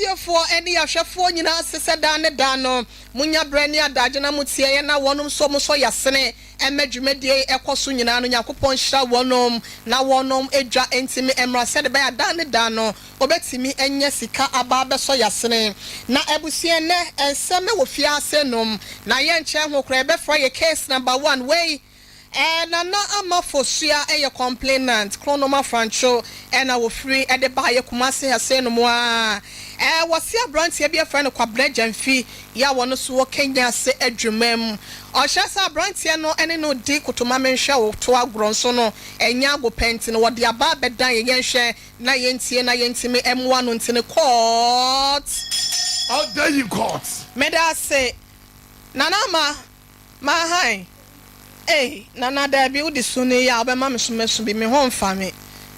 Atiefo eni ahwefo nyina sese dan ne dan no munya brani adage na mutie ye na wonum so so yasene emedwumedie ekoso nyina no yakopon hira wonom na wonom edwa entimi emra se de ba dan ne dan no obetimi enye sika aba beso yasene na ebusue ne enseme wo fiase nom na ye nche ho kra ebefra ye case number 1 way na amafosua eye complainant kronoma francho na wo free e de ba ye kumase ase no mo a wasi abrantie bia friend kwabra jamfi ya wono so wo Kenya se adwumam o hyasa abrantie no ene no di kotoma menhwe wo to agronso no enya go penti no wo de aba bedan ye yenhwe na yentie na yentime emwa no ntine court. How dare you court? Meda say nanama ma hai nana da bi udi sune ya obema mesumesu bi me ho mfa me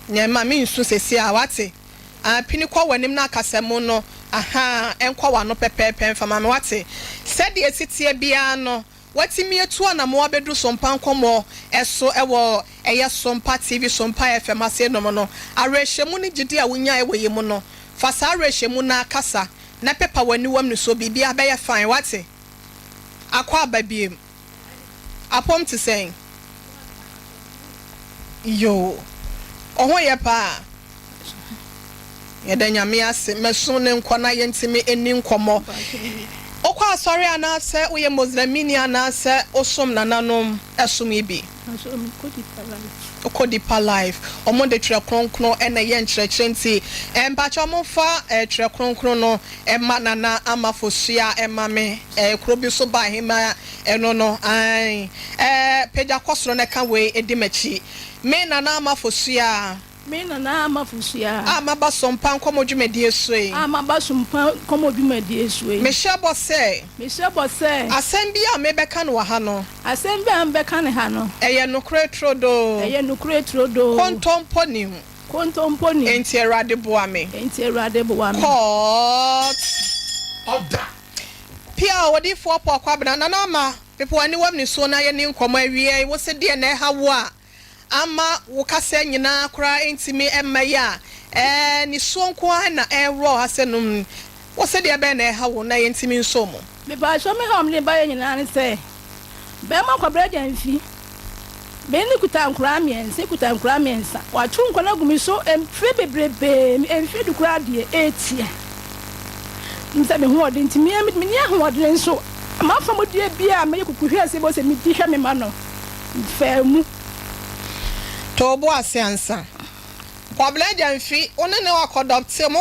nyema me nsu sesi a wate pini kwa wanim na akasemo no enkwa wa no pepepe mfa ma me wate said the sitie bia no watimi etu na mo abedu Sompa Nkomo eso ewo eye Sompa TV Sompa FM ase no no arehwemu ni gidi a wonya ewe yemu no fa sa arehwemu na akasa na pepa wani wam no so bibia be ye fine wate akwa babiem apom to saying yo oho ye pa ye da nyame ase meso ne nkwana ye ntimi eni nkomo okwa asori anase uye Muslimini anase osom nananom esom ibi Okodipa life omo de tre kronkron ena ye nkyerɛkyerɛ nti embacho mo fa tre kronkron no ema nana amafosua ema me krobi so ba hema eno no ai peja kwosoro ne ka we edimachi me nana amafosua amaba Sompa Nkomo dwumadi esue amaba Sompa Nkomo dwumadi esue me hyebo se asem bia me beka no ha no asem bia me beka ne ha no eye nokre trodo kontomponi enti erade boa me court Order. pia wodi fo po kwabena na na ma people ani wam ni so na ye ni nkomo awie wo se de na ha wo a ama wo kase nyina kra entimi emaya ni so nko na ero hasenum wo se de be na ha wo na entimi nso mo me ba so me hom le ba ye nyina ne se be ma kwabra jamfi be ni kuta nkura miensa wa chu nkona gumi so emfre bebrebe emfre du kura de etia nse me ho ode ntimi me ni ho ode nso ma fa mo de bia me kukuhwe ase bo se mi di hwe me ma no fa mu tobo asiansa kwabla jamfi one ne wa adopt mo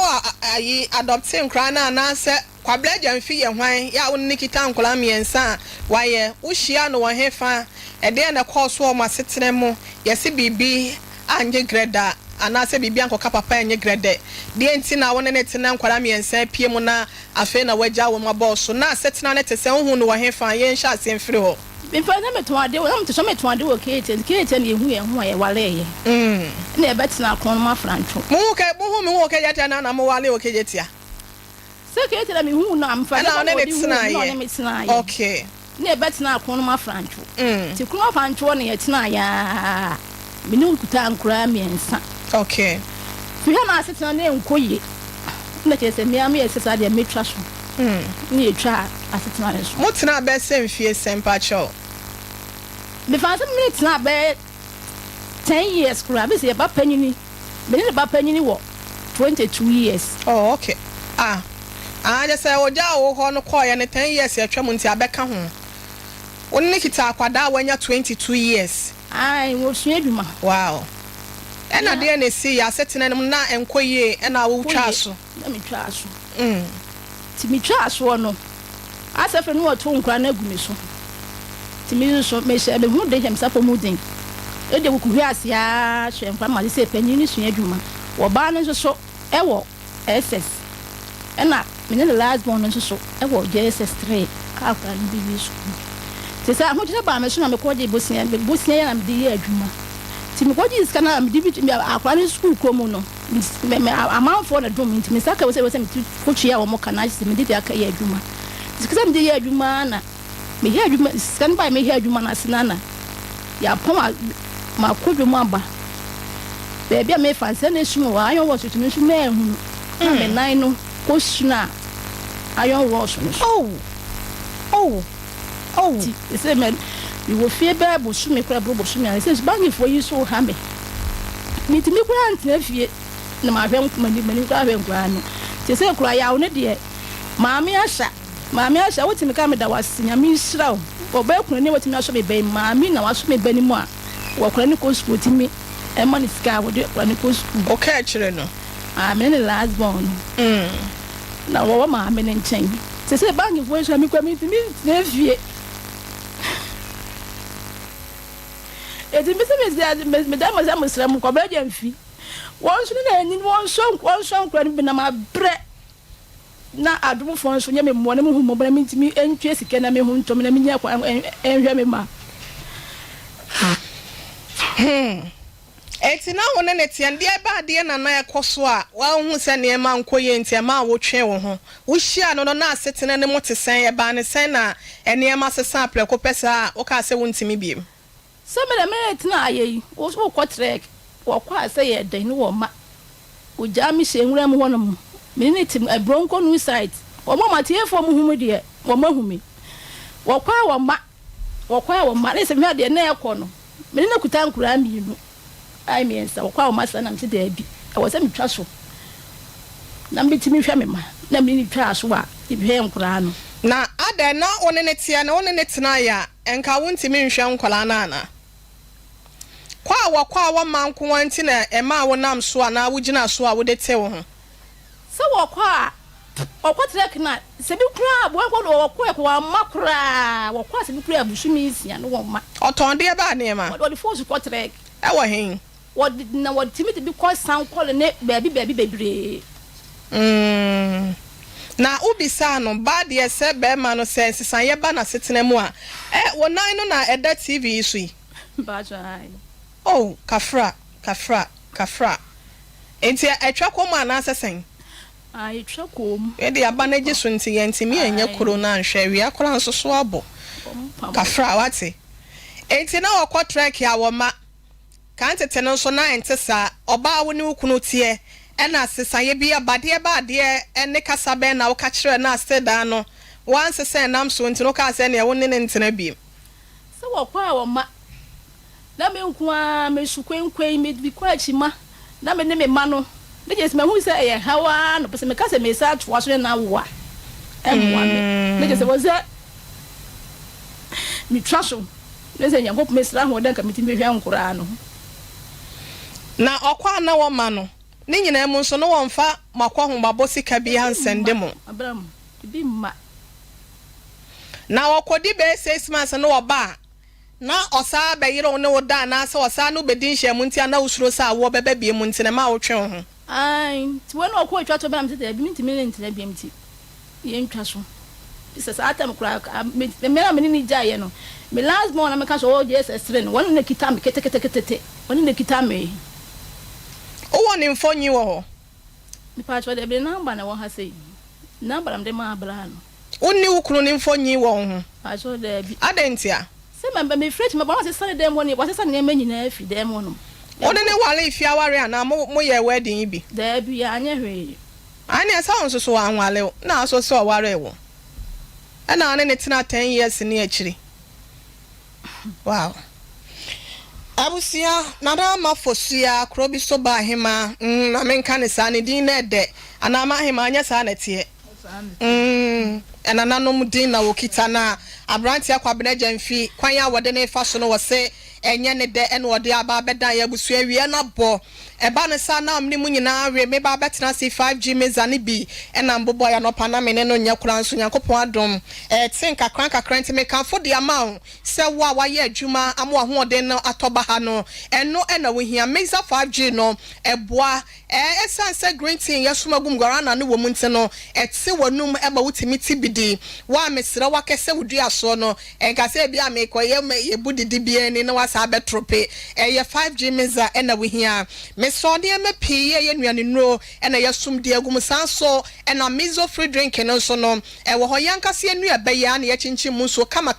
ayi adopt nkra na na se kwabla jamfi ye hwan ya wonni kita nkola miensa waye uhia no wo hefa ede na course wo masetene mo yesi bibi anje greda anase bibi anko papa anye grede de enti na wone ne tena nkola miensa pie mu na afi na waja wo maboso na setena ne tese hu no wo hefa ye nhya asemfiri ho me fa na metwade wo na mteso metwade wo kete ne ehu ye ho ye wale ye na e betina akon ma francho mu hu me hu ke yata na mo wale o ke yetia se kete na me hu na amfa na ne tena ye okay na e betina akon ma francho ti kro francho ne ye tena ya me nu kuta ankura miensa okay fi ha na asetena na enkoye na kese me am ye sesa de metwa so ni etwa asetena so mo tena be se mfie sempa cho me fa se me tena be 10 years kura be se ba panyini be ni ba panyini wo 22 years oh okay just say oja wo ho no call ya ne 10 years ya twam nti abeka ho wonni kita akwada wanya 22 years ai wo sua adwuma wow ena de na si ya setena nem na enkoye ena wo twa so na me twa so ti mi twa so no asefe no to nkra na gumi so ti mi so me se be hu de hem sapo mudin e de ku hwe asia hwe mpa ma se panyini sua adwuma wo ba no so ewo SS ena me ne last born no so ewo JSS3 ka akra ni bi so ti sa hu ti ba me so na me ko je bosia ya na me de adwuma ti me ko je iska na me di bi akra ni school ko mu no me amanfo na drum nti me saka we se me ko chia wo mo kana se me di aka ye adwuma sikasa me di ye adwuma na me ye adwuma skan ba me ye adwuma na sinana ya poma ma kodwo aba baby me fancy na sum wa ayo wo tutu sum me hu na me nan no kosuna ayon rosh no. Oh. They say man, you will fear bad but shoot me crab but shoot me. I says banging for you so hammy. Me to me grant nephew na ma hwem mani kwa hwem kwa no. They say kura ya one de maami asha wotimi ka me da wasinya mi hira o ba kunu ne wotimi aso me ben maami na waso me bani mu a wo kura ne ko school timi e money ska wo de kura ne ko school okay chire no me ne last born na wo maami ne nchen se se bangi fo so mi kwa mi timi na fie e timi se me da ma za musra mu kwa ba je mfi won so ne ni won so kura ne bi na ma bre na adumu fon so nye me mo na me hu mo bra me ntimi entwe sike na me hu ntom na me nya kwa enhwe me ma eti na wona ne tie ndie ba de na na ekoso a wa hu se ne ma nkoye ntie ma wo twe wo ho wo hia no na asetena ne motesen ye ba ne sen na ene ma sesa preko pesa wo ka se wo ntimi biem so me tina ayi wo so ko trek wo kwa se ye den wo ma wo ja mi se nwura mu honom minute bronco no site wo mama tie fo mu humu de wo mahumi wo kwa wo ma ne se me de na ekọ no me na kuta nkura mi nu ai me nsa wo kwa wo ma sa na mte de abi e wo se me twa so na me timi hwa me ma na me ni twa so a ibhe nkura no na ada na one ne tie na one ne tena ya enka wo ntimi nhwe nkola na ana kwa wo ma nko wanti na e ma wo nam so na wo gina so a wo de te wo ho so wakwa trek na se bi kura bo ko do wakwa ko wa makura wakwa se bi kura busumi isia no wo ma oton de ba ne ma wo de force ko trek e wo hen wo na wo timi de bi ko san ko ne baby bebre na ubisa no ba de se be ma no se sisan ye ba na setena mu a wo nan no na eda tv isu yi ba jai oh kafra enti atwa ko ma na asesen ai twakom e de aba na gisu nti ye ntimi anya koro na nhwe wi akora nso so abo kafra wate enti na wakọ trek ya wo ma kan tete no so na entesa oba wo ne wukunu tie e na sesa ye bia bade ba de ene kasa be na wo ka kire na steda no wan sesa nam so nti no ka se ne wo ne ntena bi so wakọ wo ma na me nkuwa me sukwenkwen me bi kwa chima na me ne me ma no de jes me hu se e hawa no pese me ka se me sa twa so na wa emwa me de jes wo ze mi traso ne se nyango me sra ho de ka mi ti me hwa nkura no na okwa na wo ma no ne nyina mu nso no wo mfa makwa ho babo sika bi hansende mo abram bi ma na wakodi be 6 months no wo ba na osa be yiro ne wo da na se osa no bedin hye mu ntia na usuro sa wo bebe bie mu ntia ma wo twe ho ai ti wo no ko twa to ba mtete bi minti mi ntia bi mti ye ntwa so bisa sa atam kura me na me ni jaye no me last morning me ka so o Jesus tren won ne kita me kete won ne kita me o won mfonyi wo ho mi pa twa de be number na wo ha sei number am de ma abra no onni wukuru ne mfonyi wo ho pa so de bi adentia se me fresh me ba se sane dem woni wa se sane ne manyina afi dem no one ne wale ifi aware ana mo ye wedding bi da bi anya hwe ani asa won so anwale na so se oware wo ana ne tena 10 years ni akiri wow abusia nada mafosia krobi so ba hema na menka ne sa ne din na de ana ma hema anya sa na tie nanom din na wokita na abrantia kwabena jamfi kwan ya wode ne fa so no wose enye ne de ene wode aba beda ya busu awie na bo eba ne sa na amni mu nyina awie me ba betena si 5G mezane bi ena mbobo ya no pana me ne no nya kura nso yakopon adom tinka kran nti me kan fo de ama se wa ye adwuma amo ahoden no atoba ha no eno ena wo hia meza 5G no eboa esanse green tea yesumagum guarana no wo mu nti no etse wonum eba wutimi tibidi wa mesira wa kese wudua so no enka se bia me koye ye budidi bi eni na wasa betrope ye 5G meza ena wo hia so de me pii ye nuane nro na ye sum de agum sanso na miso free drink no so no e wo hoyankase anu abeya na ye chinchim mu so kama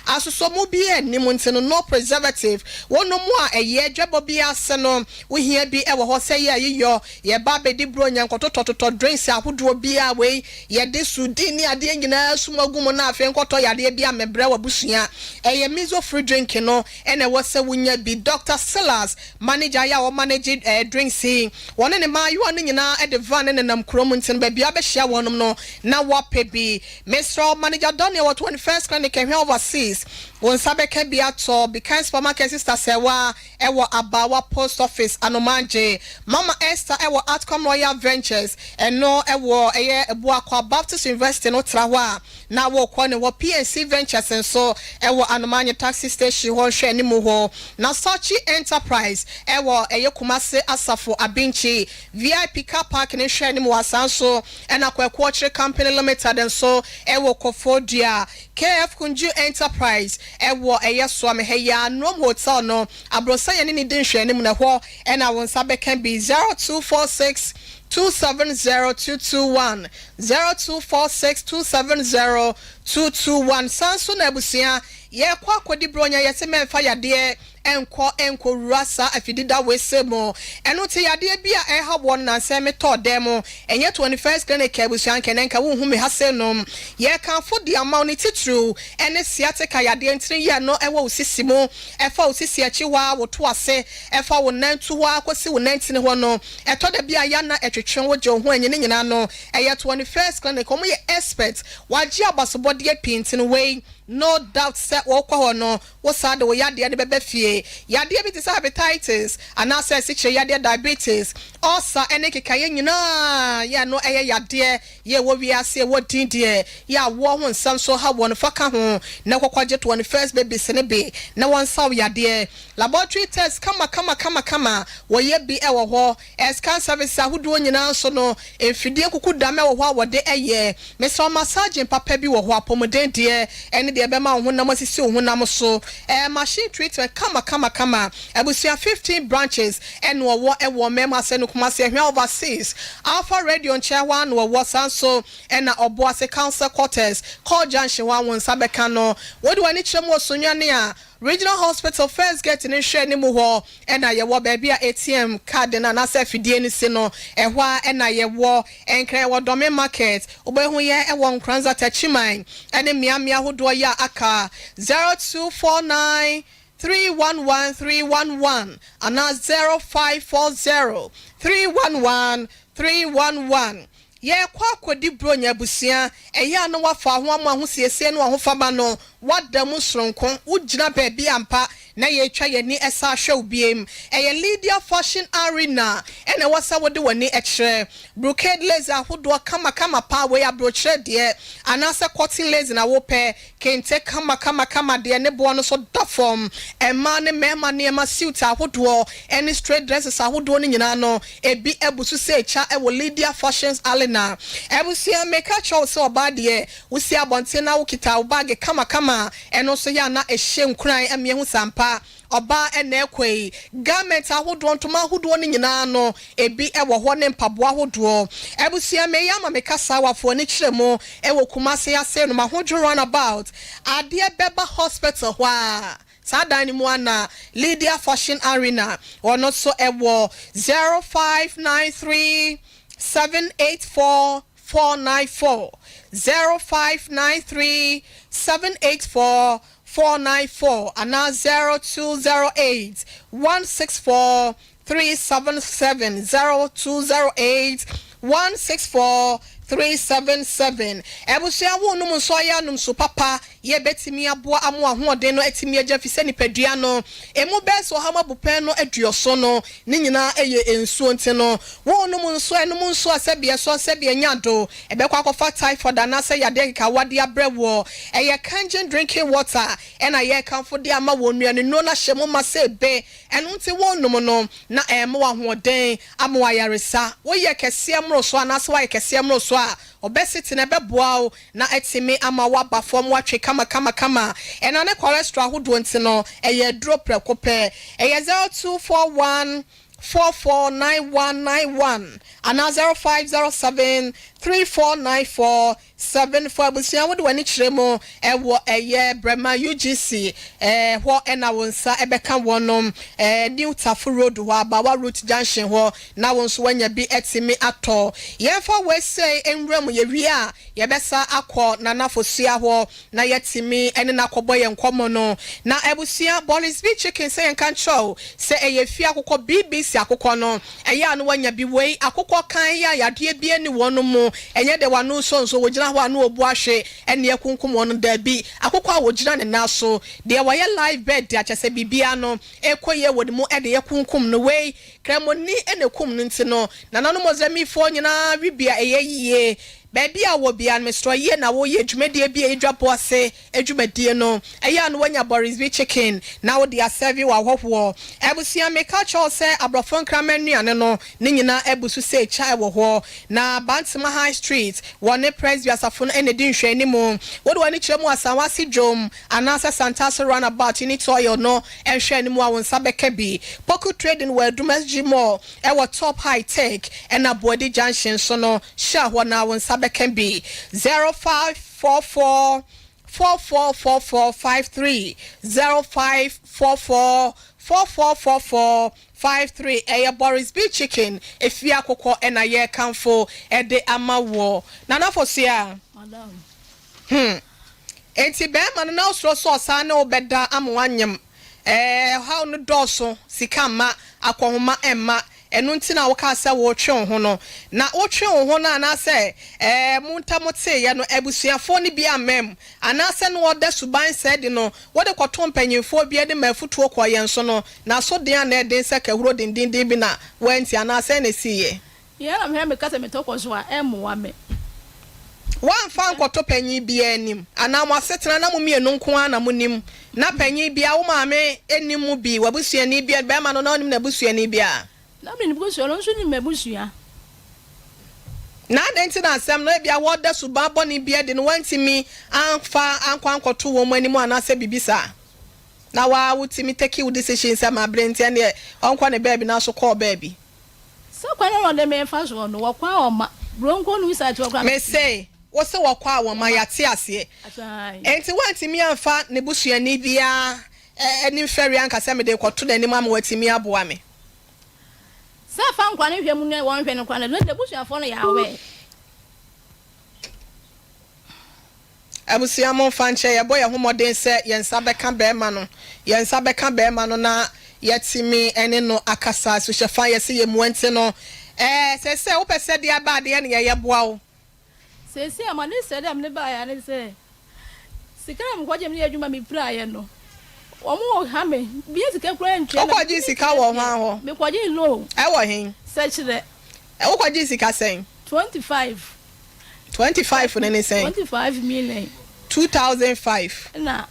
asoso mu bi anim ntino no preservative wono mu a eye dwebo bi ase no wo hia bi e wo ho se ye ayeyo ye ba bedi bro nyankotototo drinks ahodo bi a we ye de sudi ni ade nyina sumagum na afi nkoto yade bi a mebre wabusua eye miso free drink no ene wo se wunya bi Dr. Silas manager ya wo manage drinks hi wona ne ma yo ne nyina e de van ne nam krom ntino ba bia be hia wonom no na wo pebi Mr. Manager Daniel 21st clinic here overseas won sabeke bia to because supermarket sister sewa ewo abawa post office anomanje Mama Esther ewo Outcome Royal Ventures eno ewo eye ebuakwa Baptist University no trawa na wo kwa ne wo PNC Ventures enso ewo anomanje taxi station ho hwe ni mu ho na Sochi Enterprise ewo eye Kumase Asafo Abinchi VIP car park ne hwe ni mu asanso ena kwekwo chire company limited enso ewo Kofodia KF Kunju Enterprise ewo eyeso ameheya nom hotel no abrosa ye ni din hwe ni mu na ho ena won sabe can be 0246 270221 0246270221 sanso na abusia ye kwa kodi bronya ye se memfa yade enko rasa afidida wesemo eno te yade bia ehabo na se meto demo enye 21st clinic abusia nkenenka wo hu me hasenom ye kan fo di amount ni titru ene siateka yade ntiri ye no ewo usisimo efa usisi achiwa wo to ase efa wo nantu wa akosi wo nantini ho no eto da bia ya na etwetwen wo je ho enye ne nyina no eye 21st clinic omo ye expert waji abasobode pintin we no doubt set wo kwa no wo sa de wo yade de bebe fie yade bi tisa hepatitis ana se siche yade diabetes osa ene kekaye nyina ya no eye yade ye wo wiase wo dindie ya wo ho nsam so ha wo no faka ho na kwakwaje 21st baby sene be na won saw yade laboratory test kama wo ye bi e wo ho scan service ahudo nyina so no enfidie kuku dame wo ho wo de eye Mr. Massage papa bi wo ho apomoden de ene de be ma ho na masisi ho na so machine treatment kama abusia 15 branches and wo mema se no kuma se hwe overseas Alpha Radio nche one wo sanso and na oboase council quarters call junction one won sabeka no wo de wani chrem wo sonwane a Regional Hospital first get in share ni mu ho na ye wo ba bia ATM card na na se fidie ni se no ehwa na ye wo enkre wo dome market obehu ye wo nkranza tachiman ene miamia hodo ya aka 0249 311 and 0540 311 ye kwa kodi bronya busia eya no wafa ho amaho siesie no ho faba no wadam sronko ugina baabi ampa na ye twa ye ni esa hwe obiem eye Lydia Fashion Arena ene wasa wode wani ekre brocade lace ahodo kama pa we abrochre de anase cotton lace na wo pe kente kama de ne bo no so da form ema ne mema ne ma suit ahodo ene straight dresses ahodo ni nyina no ebi ebusu se cha e wo Lydia Fashion Arena ebusia make a chow so obade wo si abonte na wo kita wo bag kama eno so ya na ehye nkran eme hu sampa oba ene kwei garment ahodo ntoma ahodo ni nyina no ebi ewo ho ne mpabo ahodo ebusia me ya ma me kasa wafo ni kiremo ewo Kumase ase no ma hojo run about ade beba hospital hwa sada ni mu ana Lydia Fashion Arena or not so ewo 0593 784 494 0593 784 494 and now 0208 164 377 0208 164 377 ebusia wo num so ya num so papa ye betimi aboa amo ahoden no etimi agya fise ni padua no emu beso ha mabupen no aduoso no ni nyina eye ensuo nti no wo num so asebie so asebie nyado ebekwa kofa typhoid na se yade ka wade abrewo eye kangen drinking water ena ye kanfo de ama wo nuane no na hyemu ma se be enu nti wo num no na emo ahoden amo ayaresa wo ye kese amro so anase wa ye kese amro so obesity na beboa na etimi ama waba fom watwe kama ena ne cholesterol hodo nti no eye drop prekope eye 0241 449191 and 0507 349474 abusia wo de wani kiremo ewo eye brema UGC ho na wonsa ebeka wonom New Tafu Road ho Abawa Route Junction ho na wonso wanya bi etimi ato yefa we say enwram ye wi a ye besa akọ na nafosia ho na yetimi ene na kobo ye nkomo no na abusia Boris B chicken say en kan show say eye fi akokọ BBC akokọ no eye anu wanya bi wei akokọ kan ya yade bi ani wonom enye de wanu so wojina ho anu obu ahwe ene ekunkum won da bi akokọ a wojina ne naso de waye live bed de achese bibia no ekoye wodimu ede ekunkum no wei kremoni ene kum no ntino na nanu mozami fo nyina bibia eyeye baby a wo bia Mr. Ye na wo ye dwumedie bia edwapo ase edwumedie no eya no wanya Boris B chicken na wo dia serve wa hwohwo ebusia meka cho se abrofon kramenuane no ne nyina ebusu se chai wo ho na Bantima High Street wone press biasafo no ene di nhwe ni mu wo de wani kiremu asanwase dwom anasa Santas runabout ni toyo no enhwe ni mu a wonsa beka bi Poku Trading we Dumas Gmo e wo Top High Tech and Abodi Junction so no sha ho na wonsa can be 0544 444453 0544 444453 Eya Boris B chicken if you akoko and a year canfo at the amawo nana for sia madam enti be man na so sana obeda amwanyem how no doso sikama akohoma emma enu ntina wo ka se wo twe ho no na wo twe ho na na se muntamote ye no abusuafo ni bia mem ana se no oda suban said no wo de kwoto mpanyimfo bia de mafutuo koye nso no na so de na de se kahuro dindin bi na wanti ana se na siye ye na me ka se me tokwo so a emwa me wan fa nkwoto panyi bia anim ana mo asetena na mo mienu nko ana mo nim na panyi bia wo maame enimu bi wabusuani bia be ma no na onim na busuani bia na me ni busuya no so ni me busuya na denti na asem no bia wo da suba boni bia de no wantimi anfa ankwankoto wo mu animu anase bibisa na wa wutimi take you decision say ma brenti ane onkwa ne baby na so call baby so kwa no de me fa so no wo kwa o ma bronco no wisa to kwa me say wo se wo kwa wo ma yate ase enti wantimi anfa ne busuani bia eni feri anka se me de kwoto na animu am watimi aboa me sa fa nkwa ne hwemu ne won hwe ne kwa ne de busuafo no ya we abusia mo fanche ye boy homoden se yensa beka be ma no na yetimi ene no akasa so hyefa ye se ye muente no se wo pese de aba de ne ye boa wo se amane se dem ne ba ya ne se sikara mkwaje mni adwuma mi pra ye no omo ha me bi sika kura ntwe na okwaje sika wo ho me kwaje low wo hin search the okwaje sika sen 25 ne ne sen 25 million 2005 na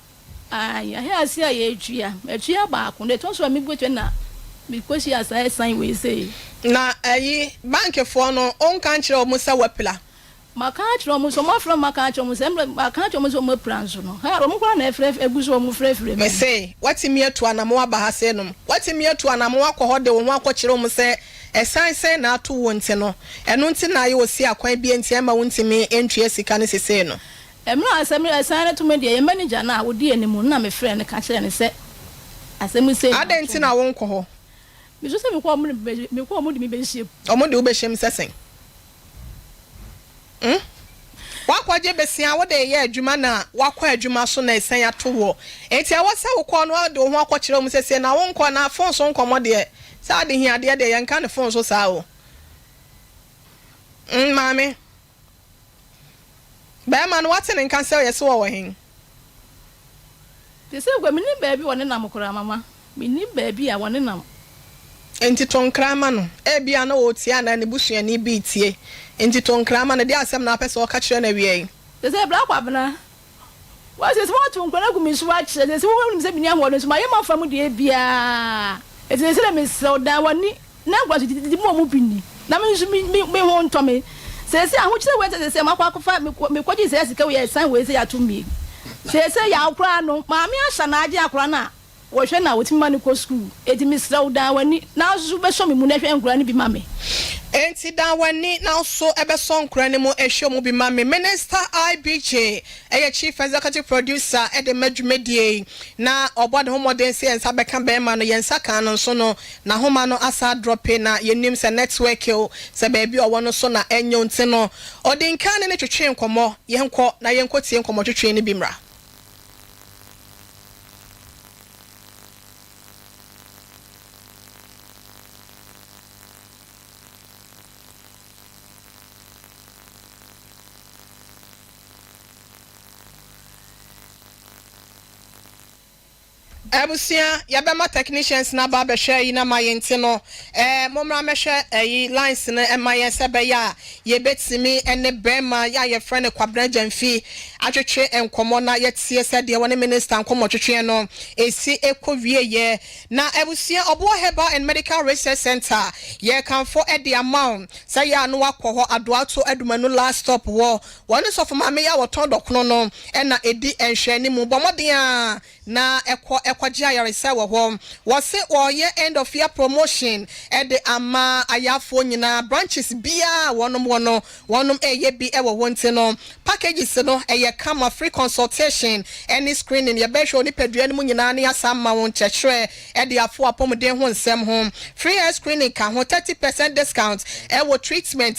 ya he asia ye etua ba ko de to so mi gwe na mi kwashi asa sign we say na bank fo no on kan kire o musa wapla maka kire o musa mo from maka kire o musa maka kire o musa mo plans no ha ro mo kwa na efre eguso mo frefre me say watimi etu anamo aba ha se no watimi etu anamo akọ de wo akọ kire o musa esan se na ato wo nti no eno nti na ye osi akwan bi enti ema wo ntimi entue sika ne sese no emno asem esan na to me de ye manager na wo di enimu na me frɛ ne ka kire ne se asem se adenti na wo nkɔ ho mi so se me ko mo de mi be hie omo de wo be hiem sesen wakwaje besia wo de ye adwuma na wakwa adwuma so na esan ato wo enti awo se wo kɔ no de wo ho akɔ kire wo sese na wo nkɔ na phone so nkɔ mo de sa de hia de yanka ne phone so sa wo mame ba man what in can say yes wo hin te se gwa mini baabi woni nam kora mama mini baabi a woni nam enti ton krama no e bia na wo tia na ne busuani bi tie enti ton krama na de asem na pese o ka kire na wie te se bla kwa bna wa se mo ton kora gumi so wa kire se wo se binia mo no so ma ye ma fa mu de bia eti se le me so da woni na gwa so di mo mu bini na me so me ho nto me se ahu kire we se makwa kofa me kwaji se sika we san we se ya to mi se ya akura no ma me ahya na age akura na hwe na woti ma ne ko school edi mi sra uda wani na so be so me mu na hwe nkura ne bi ma me enti da wani na so ebe so nkura ne mu ehwe mu bi ma me Minister IBJ chief executive producer e de madwumedie na obode homoden se ensa beka be ma no yensa kan no so no na homa no asa drop na yenim se network o se ba bi owo no so na enyo nti no odinkan ne twetwe nkomo yenko na yenko tie nkomo twetwe ne bi mra Abusia yabema technicians na ba be hwe yi na mayente no momra me hwe yi lines na emayense be ya ye betimi ene bema ya ye friend kwabra jamfi atwetwe enkomo na yetie se de woni minister nkomo twetwe no esi ekowie ye na abusia obo heba and medical research center ye kan for e the amount say ya no akọ adoato adumanu last stop wo woni so for mame ya woton dokono no na edi enhwe ni mu bomoden a na ekwaji ayaresa wo hom wo se oye end of year promotion e de ama ayafo nyina branches bia wonom eye bi e wo wonte no packages no eye kama free consultation any screening ye be hwe oni padua ni mu nyina ne asama won chechre e de afo apomden ho nsem ho free hair screening ka ho 30% discount e wo treatment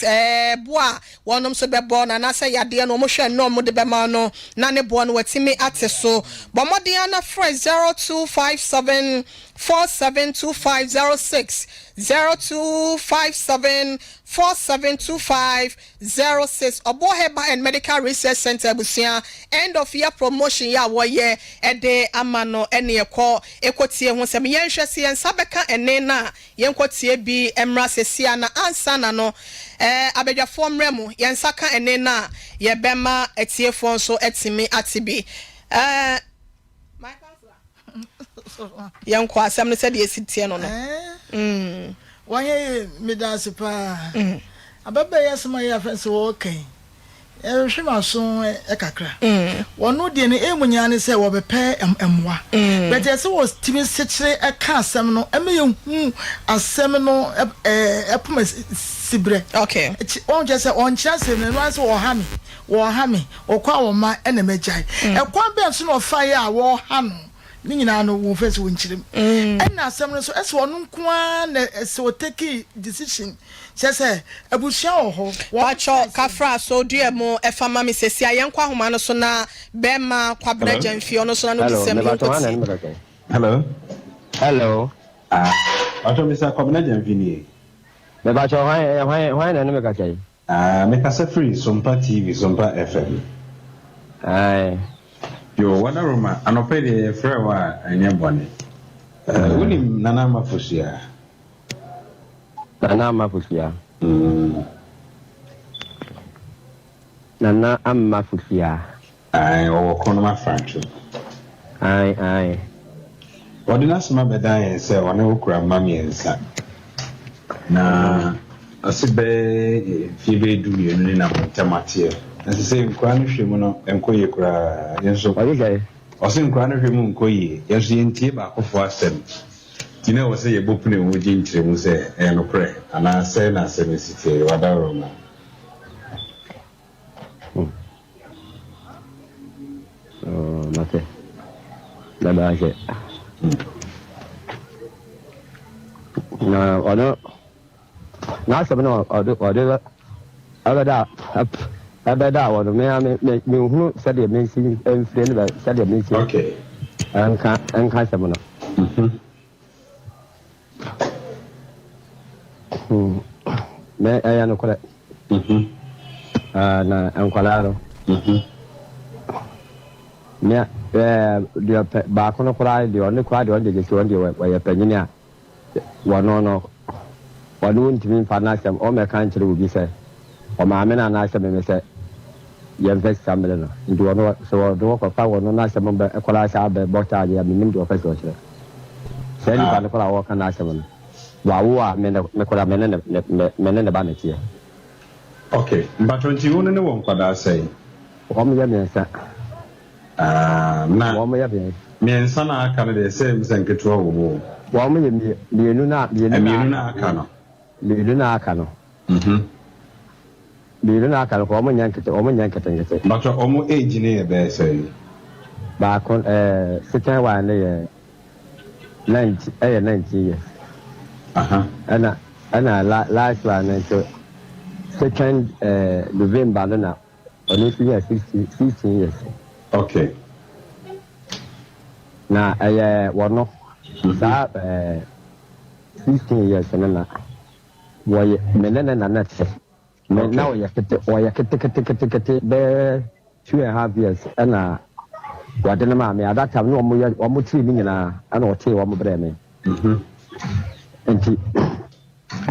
boa wonom so be bo na say yade no mo hwe no mo de be ma no na ne bo no watimi ateso bomodin na fresh 0257 472506 0257 472506 Oboheba and Medical Research Center busia end of year promotion ya woye ede amano ene ekotie ho sem yenhwese yensabeka ene na yenkotie bi emra sesia na ansa na no abedwafo mremu yensaka ene na yebema etiefo nso etimi atibi Yanko asem no said yesitie no no wanye midasipa ababa yesma ya fense wo okay hwema so ekakra wono de ne emunya ne se wo bepe emwa but yesi wo timi sekire eka asem no emeyehu asem no epoma sibre okay on just on chance ne no so wo hami okwa wo ma ene majai ekwa be so no fire a wo ha no ni nyina no wo face wo nchirim na asem no so ese wono nkoa na ese wo take decision say abusia ho wacho kafra so duemo efama misesi ayenkwa homa no so na bema kwabra jamfi ono so na no disem hello wacho misa kwabra jamfi ni me bacho why na me ka kai me ka se free Sompa TV Sompa FM ai yo wana roma anopede frɛ wa anya bone unim nana mafusia nana amma fusia ai o kono ma francho ai ordinary ma beda yen se wana okura mami ensa na asibe fibe du yenu ni na montamate Nse nkwa no hwemu no enkoye kura yenso oye ose nkwa no hwemu nkoye yenso yentie ba akofo asem tina wo se yebopune wo gi ntiremu se no kre ana se na asem sitie wadaro ma mate la baje na ono na asem no ode agada abeda wo me hu said the mention and friend ba said the mention okay anka sabono me aya no kole na ankwalaro me dia ba kono kora dia ne kwa dia de so dia wa ya panyini a wono no wono ntimi fa na asem o me kan kire obi se o ma me na asem me se invest family no ndio no so do ko fa wono na asem be kola sha be bota ya minim do fa so chere se ni ba no kola wo kan asem no wa wo a me kola me ne ba na tie okay but onti wono ne won kwada sai o me ya me sa Na wɔn yɛ bɛn mmiɛnsa na aka no deɛ sɛ msɛ nketewa wɔ mu wɔn yɛ mmienu na mmienu na aka no mmienu na aka no mmienu na aka no wɔn nyɛ nkete but ɔmo age ne yɛ bɛyɛ sɛ baako second one ne yɛ 19 years ɛna last one nso second November no na ɔno nso yɛ 16 years. Okay. Na wɔno saa 16 years no na wɔyɛ menene na net na wɔyɛ kete bɛɛ 2.5 years ɛna wɔde no maame at that time no wɔn tiri ne nyinaa ɛna wɔtee wɔn brɛ me nti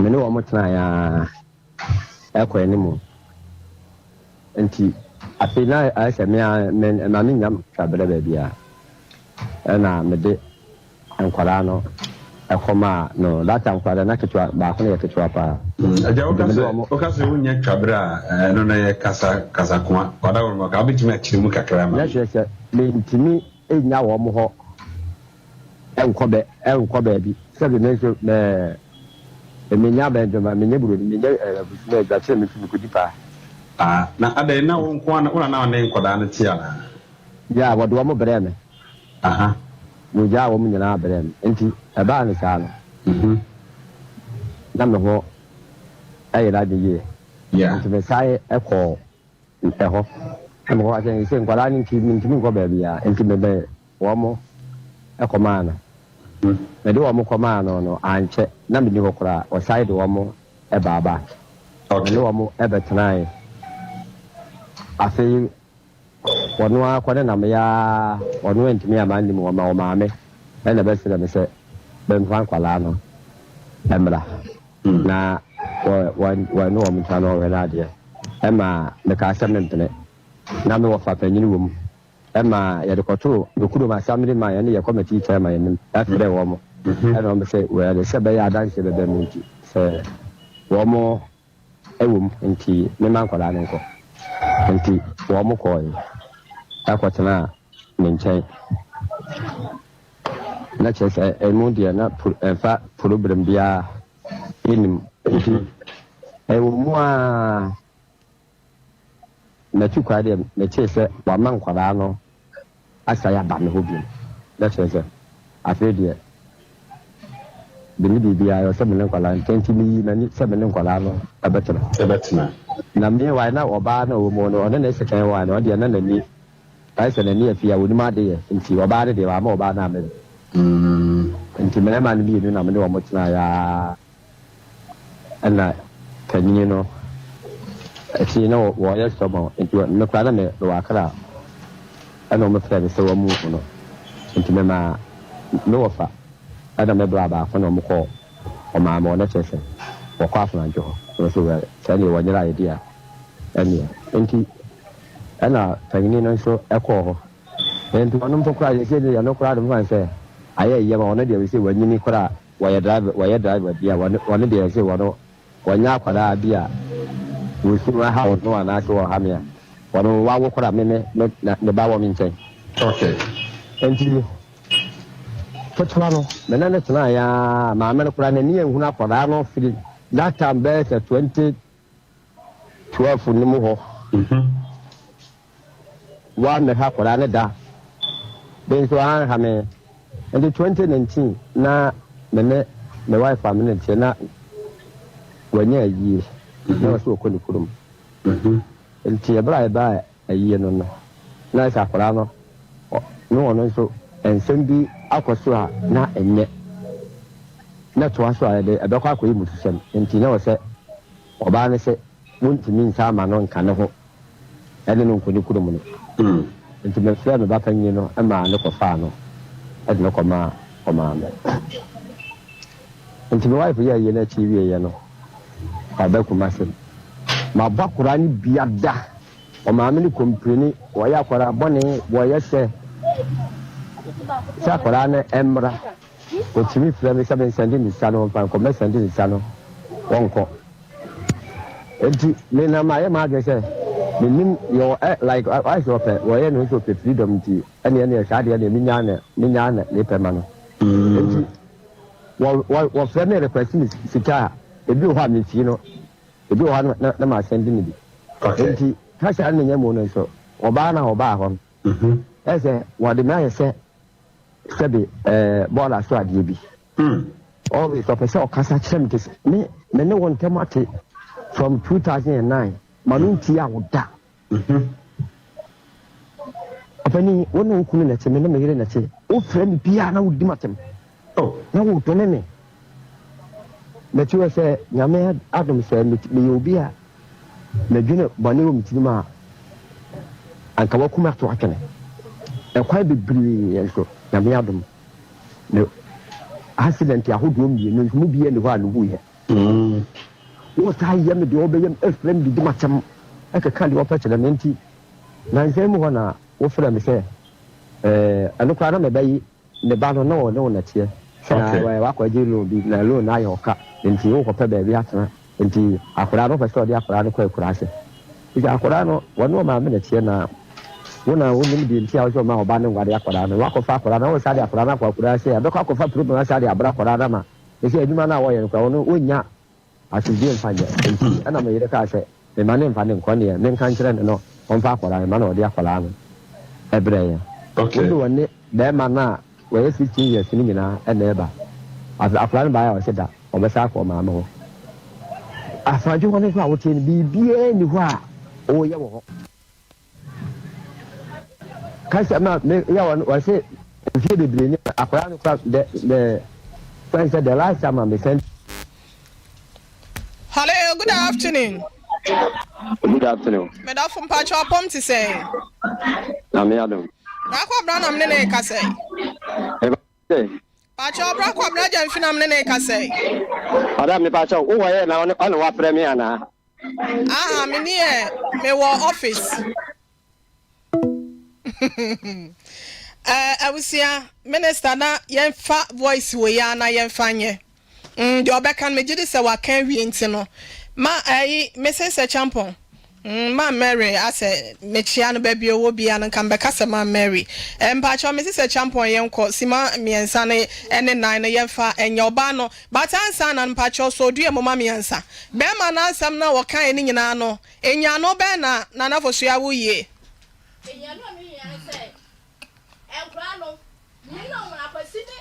me ne wɔn tena ya ɛkɔ anim nti afei na ayɛ sɛ maame nyam twabrɛ baabi a ɛna mede nkwadaa no ɛkɔma no data nkwadaa na ketewa baako no yɛ ketewa paa agya woka sɛ wonyɛ twabrɛ a ɛno no yɛ kasakoa wada wɔ no ka wobɛtumi akyerɛ mu kakra ma yɛhwɛ sɛ mentumi ɛnya wɔ mo hɔ ɛnkɔ baabi sɛbi me nso menya bɛndoma menya buroni menya abusuma adwakyerɛ me fimi kɔdi paa na adɛn na wo nko ana wona na ɔne nkwadaa no te ana ya wɔde wɔ mo brɛ me mogyaa wɔ mo nyinaa brɛ me nti ɛbaa ne saa no na me ho ɛyera de yie nti mesae ɛkɔɔ ɛhɔ na mekɔ akyɛ sɛ nkwadaa no ntimi nkɔ baabi a nti mebɛ wɔ mo ɛkɔmaa no mede wɔ mo kɔmaa no ankyɛ na meni hɔ koraa ɔsae de wɔ mo ɛbaaba mene wɔ mo ɛbɛtenae afei wɔno akɔne nam yaa wɔno antumi ama nnim wɔ maame ɛna bɛsrɛ me sɛ bɛmfa nkwalaa no ɛmmra na wɔne wɔ mo ntwa no ɔwɛ no adeɛ ɛma mekaa sɛ mempene na mewɔ fa panyini wɔ mu ɛma yɛde kɔtoo nokurom asamene ma yɛne yɛ kɔmati kyerɛ ma yɛnim ɛfrɛ wɔ mo ɛna ɔm sɛ wɔyɛde sɛ bɛyɛ adanseɛ bɛbɛ mu nti sɛ wɔ mo ɛwɔ mu nti mema nkwalaa no nkɔ nti wɔ mo kɔɔɛ akɔtena ne nkyɛn na kyerɛ sɛ ɛmu deɛ na ɛmfa program biara ɛnim nti ɛwɔ mu a natu kwa deɛ mekyerɛ sɛ wama nkwadaa no asa yɛ aba me hɔ biom na kyerɛ sɛ afei deɛ bɛne biribiaa sɛ mene nkwadaa ntanti meyi m'ani sɛ mene nkwadaa no ɛbɛtena na mewae na ɔbaa na ɔwɔ mu no ɔne na ɛsɛkan wae no ɔdeɛ na n'ani kae sɛ n'ani afie a wɔnim adeɛ nti ɔbaa no deɛ wama ɔbaa no amene nti mmarima no mmienu na mene wɔ mo tena yaa ɛna kanyini no akyi na wɔyɛ sɔmɔ nti mekora na mewɔ akra ɛna ɔmefrɛ me sɛ wɔ mu no nti mema mewɔ fa ɛna mɛbrɛ baako na ɔmokɔ ɔmaama ɔno kyerɛ sɛ wɔkɔ afonadwo hɔ so sɛneɛ wɔnyera ayɛdi a ɛneɛ nti ɛna panyini no nso ɛkɔɔ hɔ nti ɔno mpo koraa yɛsɛ ne yɛno koraa de mfa sɛ ayɛ yɛ ma ɔno deɛ wɛsɛ wanyini koraa wɔyɛ driver bi a ɔno deɛ sɛ wɔno wɔnyɛ akwadaa bi a wɔsu ha wo no anaasɛ wɔ ha me a wɔno wawo koraa ne ba wɔ me nkyɛn nti ketewa no mene ne tena ya maame no koraa n'ani ehunu akwadaa no firi that time bɛyɛ sɛ 2012 no mu hɔ wa me ha akwadaa ne da bɛn so ha me nti 2019 na mene me wife am ne tie na wɔnyɛ ayie na wɔso okɔ ne kurom nti ɛbra ayie no na sɛ akwadaa no no ɔno nso ensɛm bi akɔ so a na ɛnyɛ na toa so a yɛde ɛbɛkɔ akɔyi mutusɛm nti na wɔ sɛ ɔbaa ne sɛ wontumi nsa ama no nka ne ho ɛne no nkɔni kurom no nti mefrɛ me bapanyi no ɛma ne kɔfaa no ɛde ne kɔmaa ɔmaame nti me wife yɛ ayie no akyi wieɛ no ɔbɛkuma sɛ mabɔ akwadaa no bia da ɔmaame ne kɔmpreni wɔyɛ akwadaa bɔne wɔyɛ sɛ akwadaa no ɛmmra ɔtumi frɛ me sɛ mensɛnde ne sa no ɔmfa nkɔ mɛsɛnde ne sa no wɔnkɔ nti menam ayɛ maadwene sɛ menim your like I saw pe wo ye no so pe freedom ti ene sha de ne minya na ne pe ma no wo frɛ me request me sika ebi ho am ti no ebi ho na ma send me bi enti ka sha ne nya mo no so oba na oba ho ese wo de me ayese sebe ball aso ade bi always of a kasa chem this me ne won temate from 2009 manunti a woda apani wono kunu na teme na me yere na te o frɛ me bia na wodi matem na wo to ne me metu se nyame adom se me obi a me dwene bane wo mitima anka wakuma to akene e kwai bibiri enso nyame adom ne accident ahodo mienu mu bia ne ho a no hu ye wo sai ye me de obeyem efrem di matem ekeka de opa chele menti na nzem ho na wo fra me se anokwa na me bayi ne ba no na tie na wa kwa jilo bi na lo na yoka enti wo ko pe ba bi atena enti akora no pese odi akora no kwa akora ase ija akora no wono ma me na tie na wona wonim di enti a wo ma oba ne ngwade akora no wa ko fa akora na wo sa de akora na kwa akora ase abeka ko fa problem na sa de abra akora na ma ese aduma na wo ye kwa wono onya asidi mfanya enti ana me yire ka se me mane mfane nkone me nkan kire no on fa akora ma na odi akora no ebre ya okay wo woni de ma na we 15 years ni nyina na eba afran ba ya o seda o be sa ko ma no afaju woni kwa wo tin bibie ni ho a o ye wo ho kasi ma me ya wa se fie bebre ni akora no kwa the friends said the last time I sent. Hello, good afternoon. Good afternoon. Me da from Pacho Pom to say. Na me adom. Rakwa bra na me ne ka say. Pacho bra kwa bra jam fina me ne ka say. Ada me Pacho, wo ye na on wa frɛ me ana. Me ni e me wo office. Awusia minister na yemfa voice wo ya na yemfa nye. De obeka me gidi se wa kan wi enti no. Ma Mrs. Champon. Ma Mary ase mechia no ba bi owo bia no kan beka se ma Mary. Mpacho Mrs. Champon yenko sima miensa ne ene nan ne yemfa enya oba no. But ansa na mpacho so due mama miensa. Be ma na asam na wo kan ni nyina no. Enya no be na na foso ya wo yie. Enya no mi yan se enkura no ni no mra kwasini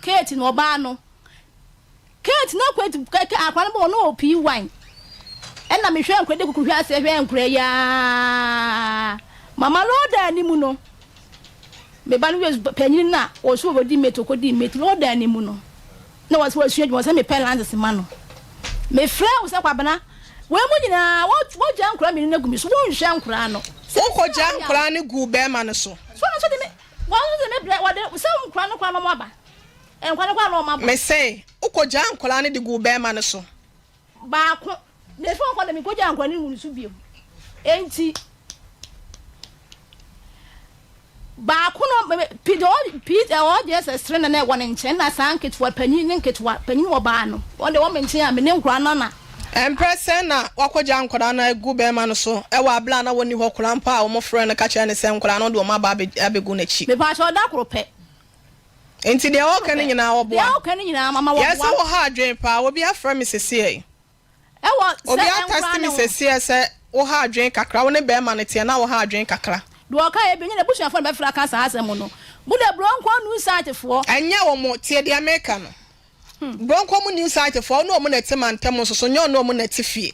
Kate no ba no Kate no kwet akwan bo no opi wan na me hwe nkwede kukuhwe ase hwe nkura ya mama roda ni mu no me ba no we panyin na o so obodi meto ko di meto roda ni mu no na was wa suadwo se me penlands ma no me fra wo se kwabana we mu nyina wo ja nkura me na gumi so wo nhwe nkura no wo ko ja nkura ne gu be ma no so so de me wo de me bre wo de se nkura no kwa no maba enkwa no kwa no maba me say wo ko ja nkura ne de gu be ma no so ba ko ne fo ko de me ko ja nkura ne gu so bio enti ba ko no Peter o just strength na won nchen na sanketwa panyin nketwa panyin wo ba no wo de wo menchen a me ne nkura no na empress na wakoja nkora na gu be ma no so e wa bla na woni ho kora mpa a wo frɛ no ka kye ne se nkora no de wo ma ba abegu na chi me ba so da koro pe enti de o kan nyina wo bo ya o kan nyina mama wo yes wo ha adwen pa wo bia frɛ me sesi e wo obi a test me sesi se wo ha adwen kakra wo ne be ma no tie na wo ha adwen kakra do o ka e bi nyina busuafo be fra ka sa asem no bu de bro nkwa nu site fo anya wo mo tie de America no Bronco mu new site for no mo na ti mantem so nyo no mo na ti fie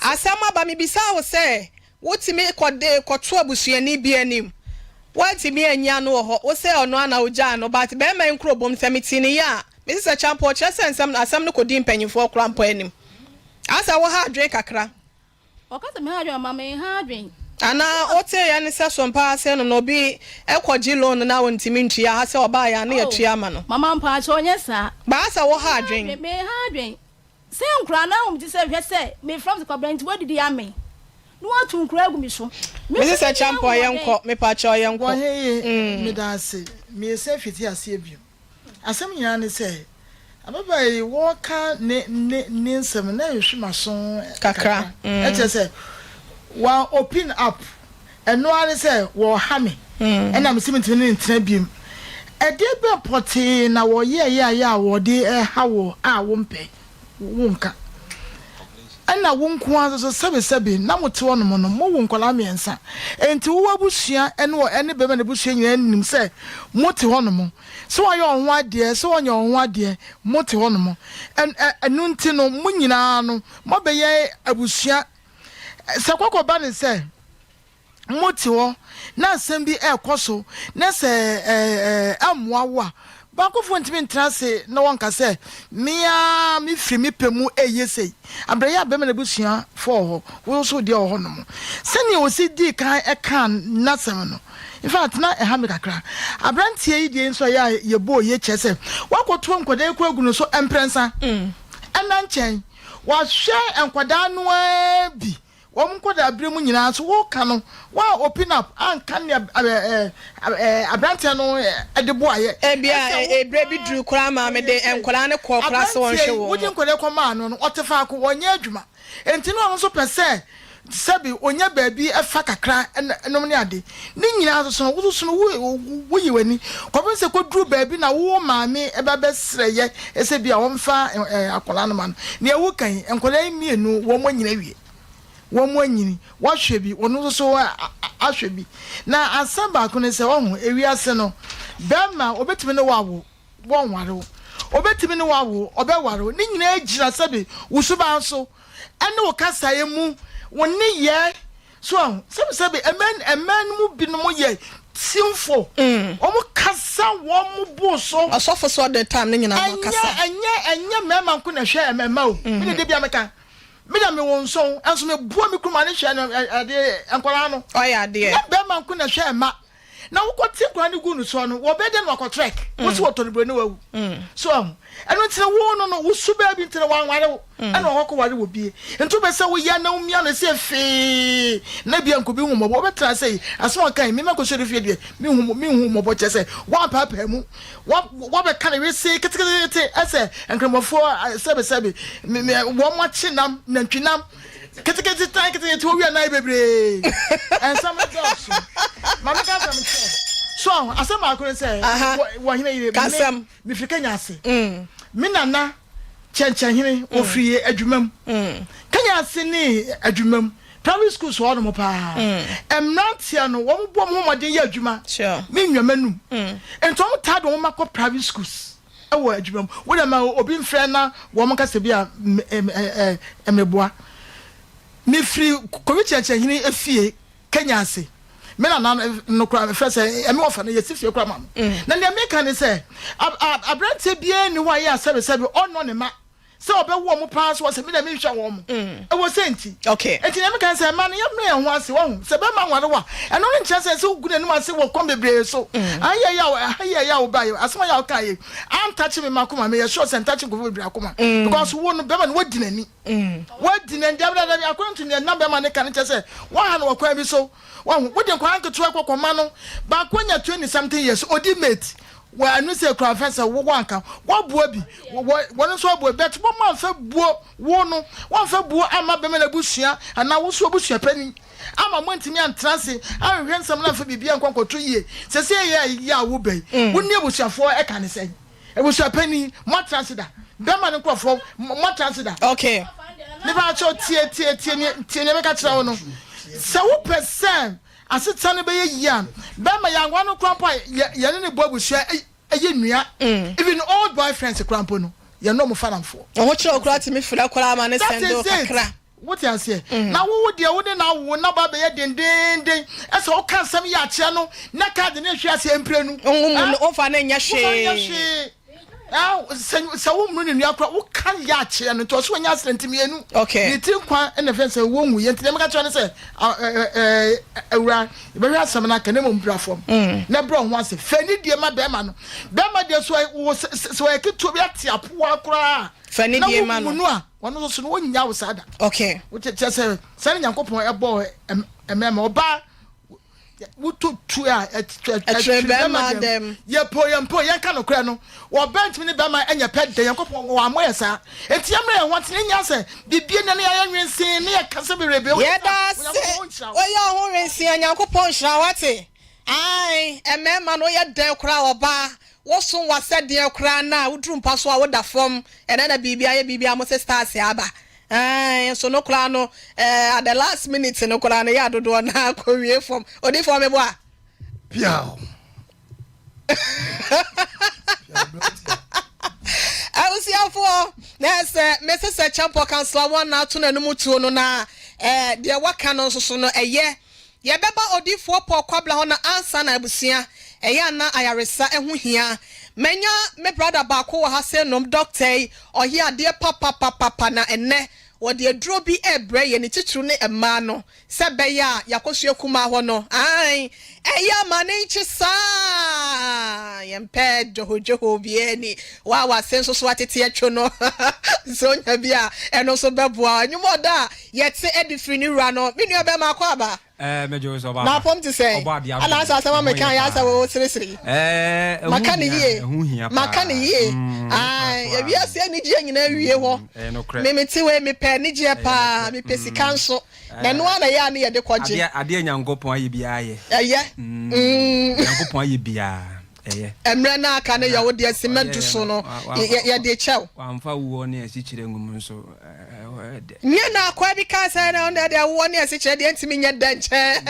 asama ba mi bisa wo se wotimi kode koto abusuani bi anim watimi anya no ho wo se ono ana oja no but be ma nkrobom samiti ni ya Mrs. Champo chese nsam asam no kodi mpanyifo krampo anim asa wo ha adwen kakra o ka se me ha adwen mama ha adwen ana ote ya ne se sompa ase no no bi ekwoji loan na wontimi ntua ha se oba ya na ya tua ma no mama mpa cho onye sa ba asa wo ha adwen me ha adwen se nkura na hom ti se hwe se me from the kwabranti wodi ya me no atu nkura agu mi so Mrs. Champo yenko me pa cho yenko wo he me da ase me se fiti ase ebio asem nyina ne se ababai wo ka ne nsem na yehwe maso kakra eche se wa open up eno ani say wo ha me ena me simiti ne ntra biem e de be poti na wo ye ya wo de ha wo a wo mpe wo nka ana wo nko aso sebe na mote wono mo no mo wo nkola miensa enti wo abusua ene be na busua nyina nim say mote wono mo so wa yo ho ade so onye ho ade mote wono mo enu nti no mo nyina no mo be ye abusua se kwakọ ne say mote wo na asem bi ekoso na se amwa wa ba ko fo ntimi ntrase na wonka say mia mi firi mi pemu eyesei abraya be me na busua for ho wo so de ho no mo se ni o si di kan e kan na sem no in fact na e ha me kakra abrantie yi die nso ya ye bo ye chese wakoto nkwada eku agunu so emprensa ana nchen wa hwe enkwada no bi wom koda abremu nyina so wo ka no wa open up an kan abrante no de boaye bia ebre bi dru kura ma me de enkwala ne ko kura so won hwe wo wo jinkwada ko ma no otefa ko wonye adwuma enti no so pese sabi onya baabi efa kakra enom ne ade ni nyina so wo so wo yiwani ko pense ko dru baabi na wo maame eba besreye ese bia wo mfa akola no man ne ewu kan enkwala mienu wo mo nyina wie wo mo nyini wo hwe bi wono so ahwe bi na asamba ko ne se wo ho ewiase no bema obetimi ne wawo wo nware obetimi ne wawo obeware ni nyina agira sabi wusuba so ene wo kasa emu woni ye so sabi emen mu bi no mo ye simfo omo kasa wo mo bo so asofo so the time ne nyina mo kasa anya mema nko na hwe emema o me de bia meka me da me won so enso me bua me kuma ne hwe no ade ankwala no oya de na bema nko na hwe ema na wo kwati kwa ne gu no so no wo be de no ko trek wo si wo to ne bro ne wawu so eno ntire wo no no wo su ba bi ntire wan ware wo eno wo ko ware wo bi ntu be se wo ya na umia no se fe na bia nko bi hu mo bo be tra sei aso kan mi ma ko sori fie de mi hu mo bo che se wa papa mu wo be kan we se ketekete ese enkremofo sebe wo mo chinam na ntwinam ketekete tan ketekete wo wi na bebre en some dogs mama ka sam so asema akure say wo hina yire kasam mi fikanya ase mi nana chenchenhene ofie adwumam kanya ase ni adwumam private school so no mo pa emrantia no wo bo mo modin ya adwuma sure mi nwamanum ento mo ta do mo makọ private schools ewo adwumam wo na ma obi mfre na wo mo kase bia emeboa mi free ko chenchenhene efie kanya ase me na no kra first eme ofa na yesifie kra mam na ne me kan say abrante bia ni wa ya sebe ono ne ma se obewo mo pa so se me na me hwa wo mo e wo senti okay enti ne me kan say man ye me ho ase wo se be ma nware wa eno ne nche say se ugu ne ase wo kom bebre so ayaya wo ba yo asema ya ka ye am touch me makoma me ye sure say touch go bebre akoma because wo no be ma no wadi nani wadi nan dabra da according to ne na be ma ne kan nche say wa ha no wa kwa bi so wo de kwa anketo akokoma no ba kwanya 20 something years odi mate wa anu se kra fensa wo wanka wo bua bi wo so bua bet bo ma fa buo wo no wo fa buo ama be me na busua ana wo so busua pani ama mo ntimi antrase ahwe nsam na fa bibia nkonkoto yie se se ya wo bai wo ne busuafo e kan se e busua pani mo trase da be ma ne krofo mo trase da okay ne ba cho tie ne me ka kira wo no se wo percent asetane be yia be ma yangwa no krampo ye ne boabusua eye nua even old boyfriends krampo no ye no mo fanamfo wo kire okura ti mi fira kora ma ne sendo kakra what you say na wo de wo de na wo na ba be ye dendenden ese o kan sam ya kire no na ka de ne hwe ase emprenu o fa na nya hwe sa wo mru ne nua kra wo kan ya kire no to so nya sentimienu okay ni tin kwa na fe se wo wu ye ntine me ka kire ne se awura be hwa sam na ka ne mo mbrafom na bro ho ase fani die ma be ma no be ma de so e kitu bi ate apoa kra fani die ma no a wono so no wonya wo sada okay wo che se sane nyankopon ebo emema oba wutu tu a them ye po ye ka no kra no wo bench me be ma enya ped de yakopon wo amoye sa enti amre ye want ne nya se bibie ne ya nwensin ne ye kase be rebe wo ye da se wo ye ho nwensin yakopon hra wate ai emema no ye de kra oba wo so wase de kra na wudru mpa so a wo da fom ene na bibia ye bibia mo se stars aba so no kra no at the last minute no kra no ya dodo na kowie form odi form e bo a piao I was here for there's Mrs. Champo Councilor one now to no mutu no na de waka no so no ye beba odi for po kwabla ho na ansa na abusia na ayaresa ehu hia menya me brother ba ko ha se nom doctor o hia de papa na enne wo de aduro bi ebre ye ne titru ne ema no se be ya yakosua kuma ho no ai ma ne chisa yempe joho bi eni wa senso so atete atwo no so nya bi a eno so beboa nyumo da yete edifri ni ra no me nua be ma kwa ba mejo so ba na pom ti say ala asa ma me kan ya asa wo siri makani ye ai e bi ase ni je nyina wie ho me meti we me pe ni je pa me pe sikanso na no ana ya na ye de koje ade nyankopon aye bia ye nyankopon aye bia emre na aka ne ya wo de semedu so no ye de chew amfa wo ne asi kire ngum nso nye na akwa bi ka say na under de wo ne asi kire de ntimi nye danche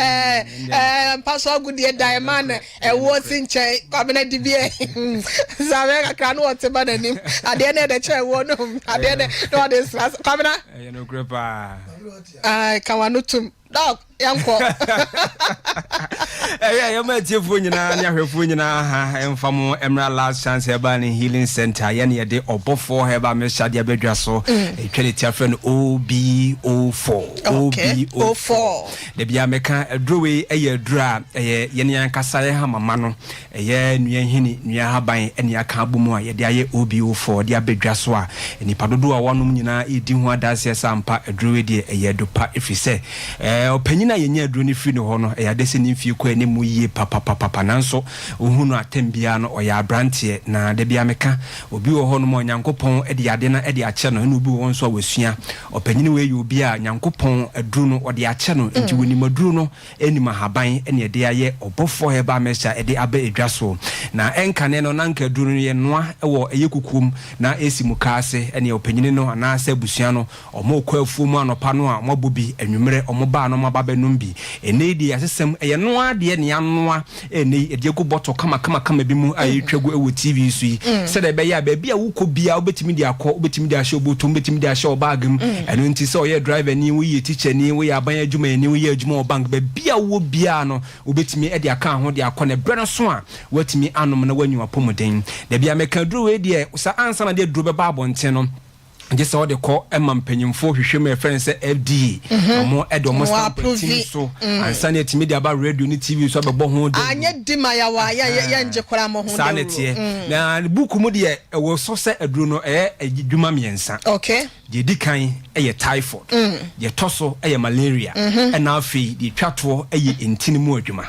paso agudie diamond wo sinche kwabena dibie zawe ka kra no wote ba nanim ade ne de che wo no ade ne no de stress kwabena no grepa ai kawanutum dog yanko ya ma tiefo nyina ne ahwefo nyina ha emfamo emra last chance heba ne healing center ya ne de obofo heba me shade abedwa so etwene tiafre no OB04 de bia meka adrowe adura ye ne yankasa ye ha mama no ye nua hini nua haban ene aka abomu a ye de aye OB04 de abedwa so a nipa dodo a wonom nyina edi ho adase sampa adrowe de ye dopa efise opanyina yenya aduro ne fi no ho no ya dese ne fi ko ani mu yie papa nanso ohunu atembia no oya brantie na de bia meka obi wo ho no mo nyankopon e de ade na e de ache no obi wo nso awasua opanyina we obi a nyankopon aduro no o de ache no nti woni maduro no eni mahaban ene e de aye obofo he ba mesha e de aba edwaso na enkane no nanka aduro no ye noa e wo eye kukum na esi mukaase ene opanyina no anasa abusua no omo kwa afumu anopa no a mobobi anwumere omo ba no mababa numbi ene di asesem eye noa de ne anoa ene ede go bottle kama bi mu ayetwagu ewo TV su yi se de be ya ba bia wo kobia obetimi di akọ obetimi di ahye obotum obetimi di ahye obagam eno nti se oye driver ni wo ye teacher ni wo ye aban adwuma ni wo ye adwuma bank ba bia wo bia no obetimi e de aka ho de akọ na bre no so a watimi anom na wanyu apomoden de bia meka duro we de sa ansa na de duro be ba abonte no just all the call mampanyimfo hwehwem e friend say FD omo edo stamp team so and sane timi de aba radio ni TV so bebo ho de anye dima ya wa ya nje kwara mo ho de sane tie na book mu de e wo so se aduro no adwuma miensa okay je dikan typhoid je toso malaria na afi de twato intini mu adwuma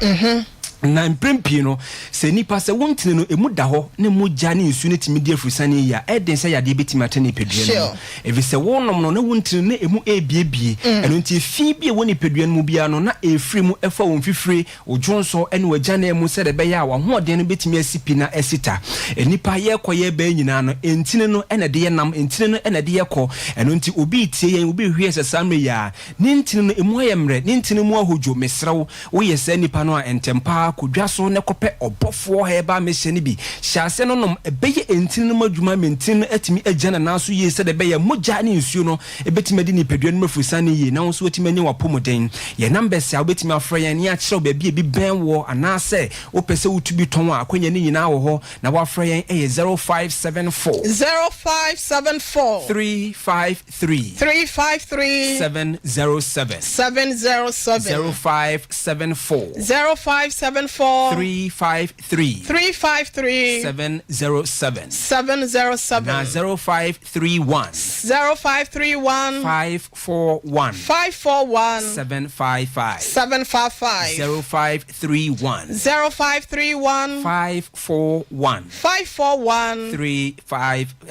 na mprempie no se nipa se wontene no emu da ho ne mogya ne nsu ne timi de afusane ya eden se ya de betima atene pedua no evi se wonom no ne wontene ne emu ebiebie eno nti fi bi e woni pedua no mu bia no na efiri mu efa won fifire ojonso ene wagya na emu se de be ya wa hoɔden no betimi asipi na esita enipa ye koye ba nyina no entine no ene de ye nam entine no ene de ye kɔ eno nti obi tie yen obi hwie se samre ya ne ntine no emu ayemre ne ntine mu ahojo mesrew wo ye se nipa no a entempa kudwaso ne kopɛ obofo heba mehye bi hyase no nom ebeye entin no madwuma mentin atimi agya na so ye se de beye mogya ne nsuo no ebetimi de ni pedua no mafusane ye na so otimi ani wapomoden ye numbers a obetimi afra ye ne a kyerɛw ba bi ben wo anase opese wotubi ton a akwanya ne nyina wo ho na wafra ye 0574 353 707 0574 074 353 353 707 707 na 0531 0531 541 755 0531 0531 541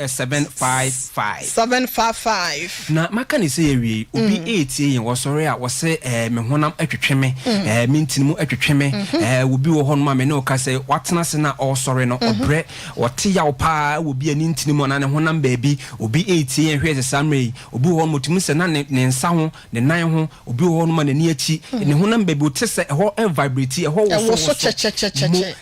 755 na maka ne se ewie obi 8 yen wo sori a wo se me honam atwetweme me ntinimu atwetweme obi wo honoma me ne o ka se watena se na o sori no obre wote ya opa obi ani ntinimu na ne honam baabi obi 8 yen hwe se samre obi wo motimu se na ne nsa ho ne nan ho obi wo honoma ne ni achi ne honam baabi o te se ho vibrate ho wo so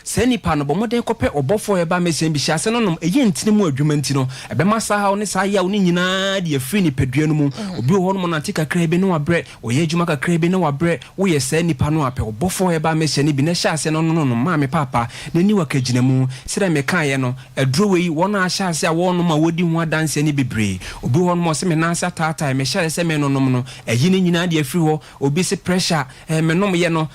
se nipa no bomoden kope obofo e ba mesen bi hya se no nom eyi ntinimu adwuma ntino ebe masa ha ne sa ya wo ni nyina de afiri ni padua no mu obi wo no na tika kra bi ne wa bre oye adwuma ka kra bi ne wa bre wo ye se nipa no apɛ obofo e ba mesen bi ne hya se no ma me papa ne ni wa kagina mu sira me kan ye no edro we wona hya se a wo no ma wodi ho adanse ni bebre obi wo no se me na sa tata me hya se me no no eyi ni nyina de afiri ho obi se pressure me nom ye no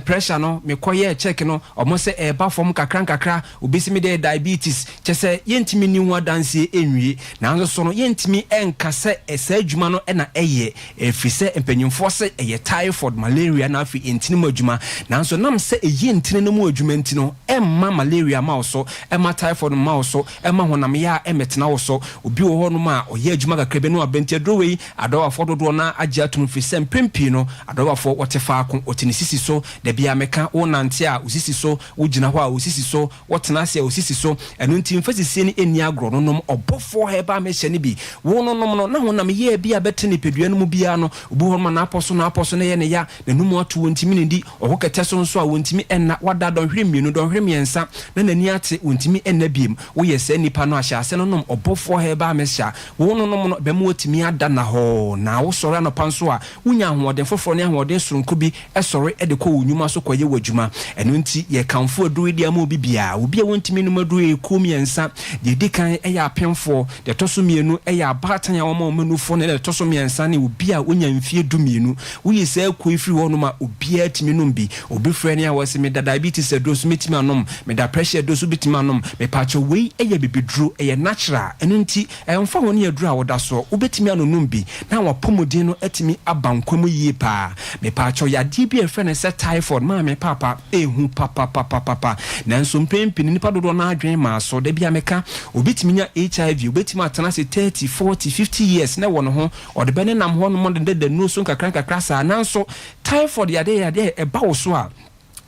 pressure no me koye check no omo se e ba fom kakra obi se me de diabetes chese yentimi ni ho adanse enwie nanso so no yentimi enka se esa adwuma no na eye efise empanyimfo se eye typhoid malaria na afi entini adwuma nanso nam se eye entini no mu adwuma ntino emma malaria ma so emma typhoid ma so emma honam ya emetena wo so obi wo no ma oye adwuma kakrebe no abenti adrowe adawa fododo na agya tum fi se mpempi no adawa fo wotefa akon otini sisi so da bia meka wo nante a osisi so wo gina ho a osisi so wotena se a osisi so eno nti mfasisi ni eni agro no nom obofo heba me hye ne bi wo no nom no na honam ye bia betene pedua no mu bia no obi ho na aposo na ye ne ya na numu ato wontimi ne di ohokete so nso a wontimi enna wada donhwe mienu donhwe miensa na nani ate wontimi enna biem wo ye se nipa no ahya ase no nom obofo heba me hya wo no nom no be mu otimi ada na ho na wo sore no panso a wunya hoɔden foforo ne hoɔden soronko bi esore de kɔ wonyuma so kɔye wadwuma eno nti ye kanfo aduru dia ma obi bia obi a wontimi no maduru eku miensa de dikan eya apemfo de toso mienu eya abatan ya wɔma omanufo ne de toso miensa ne obi a wonya mfie du mienu wo yi se akɔ ifiri hɔ no ma obi a timi no bi obi frɛ ne a wɔse me da diabetes adosu mitimi anom me da pressure adosu bitimi anom me pacho wei eya bibiduru eya natural eno nti emfa ho ne aduru a woda so obetimi anonom bi na wapomodin no atimi abankwam yie pa me pacho ya di bi efrɛ ne se typhoid ma me papa ehu papa nanso mpempi nipa dodo na adwen ma so da bia meka obetimi nya HIV obetimi atena se 30 40 50 years na wono ho ode bene nam ho no mo de no so kakra sa nanso typhoid yade eba wo so a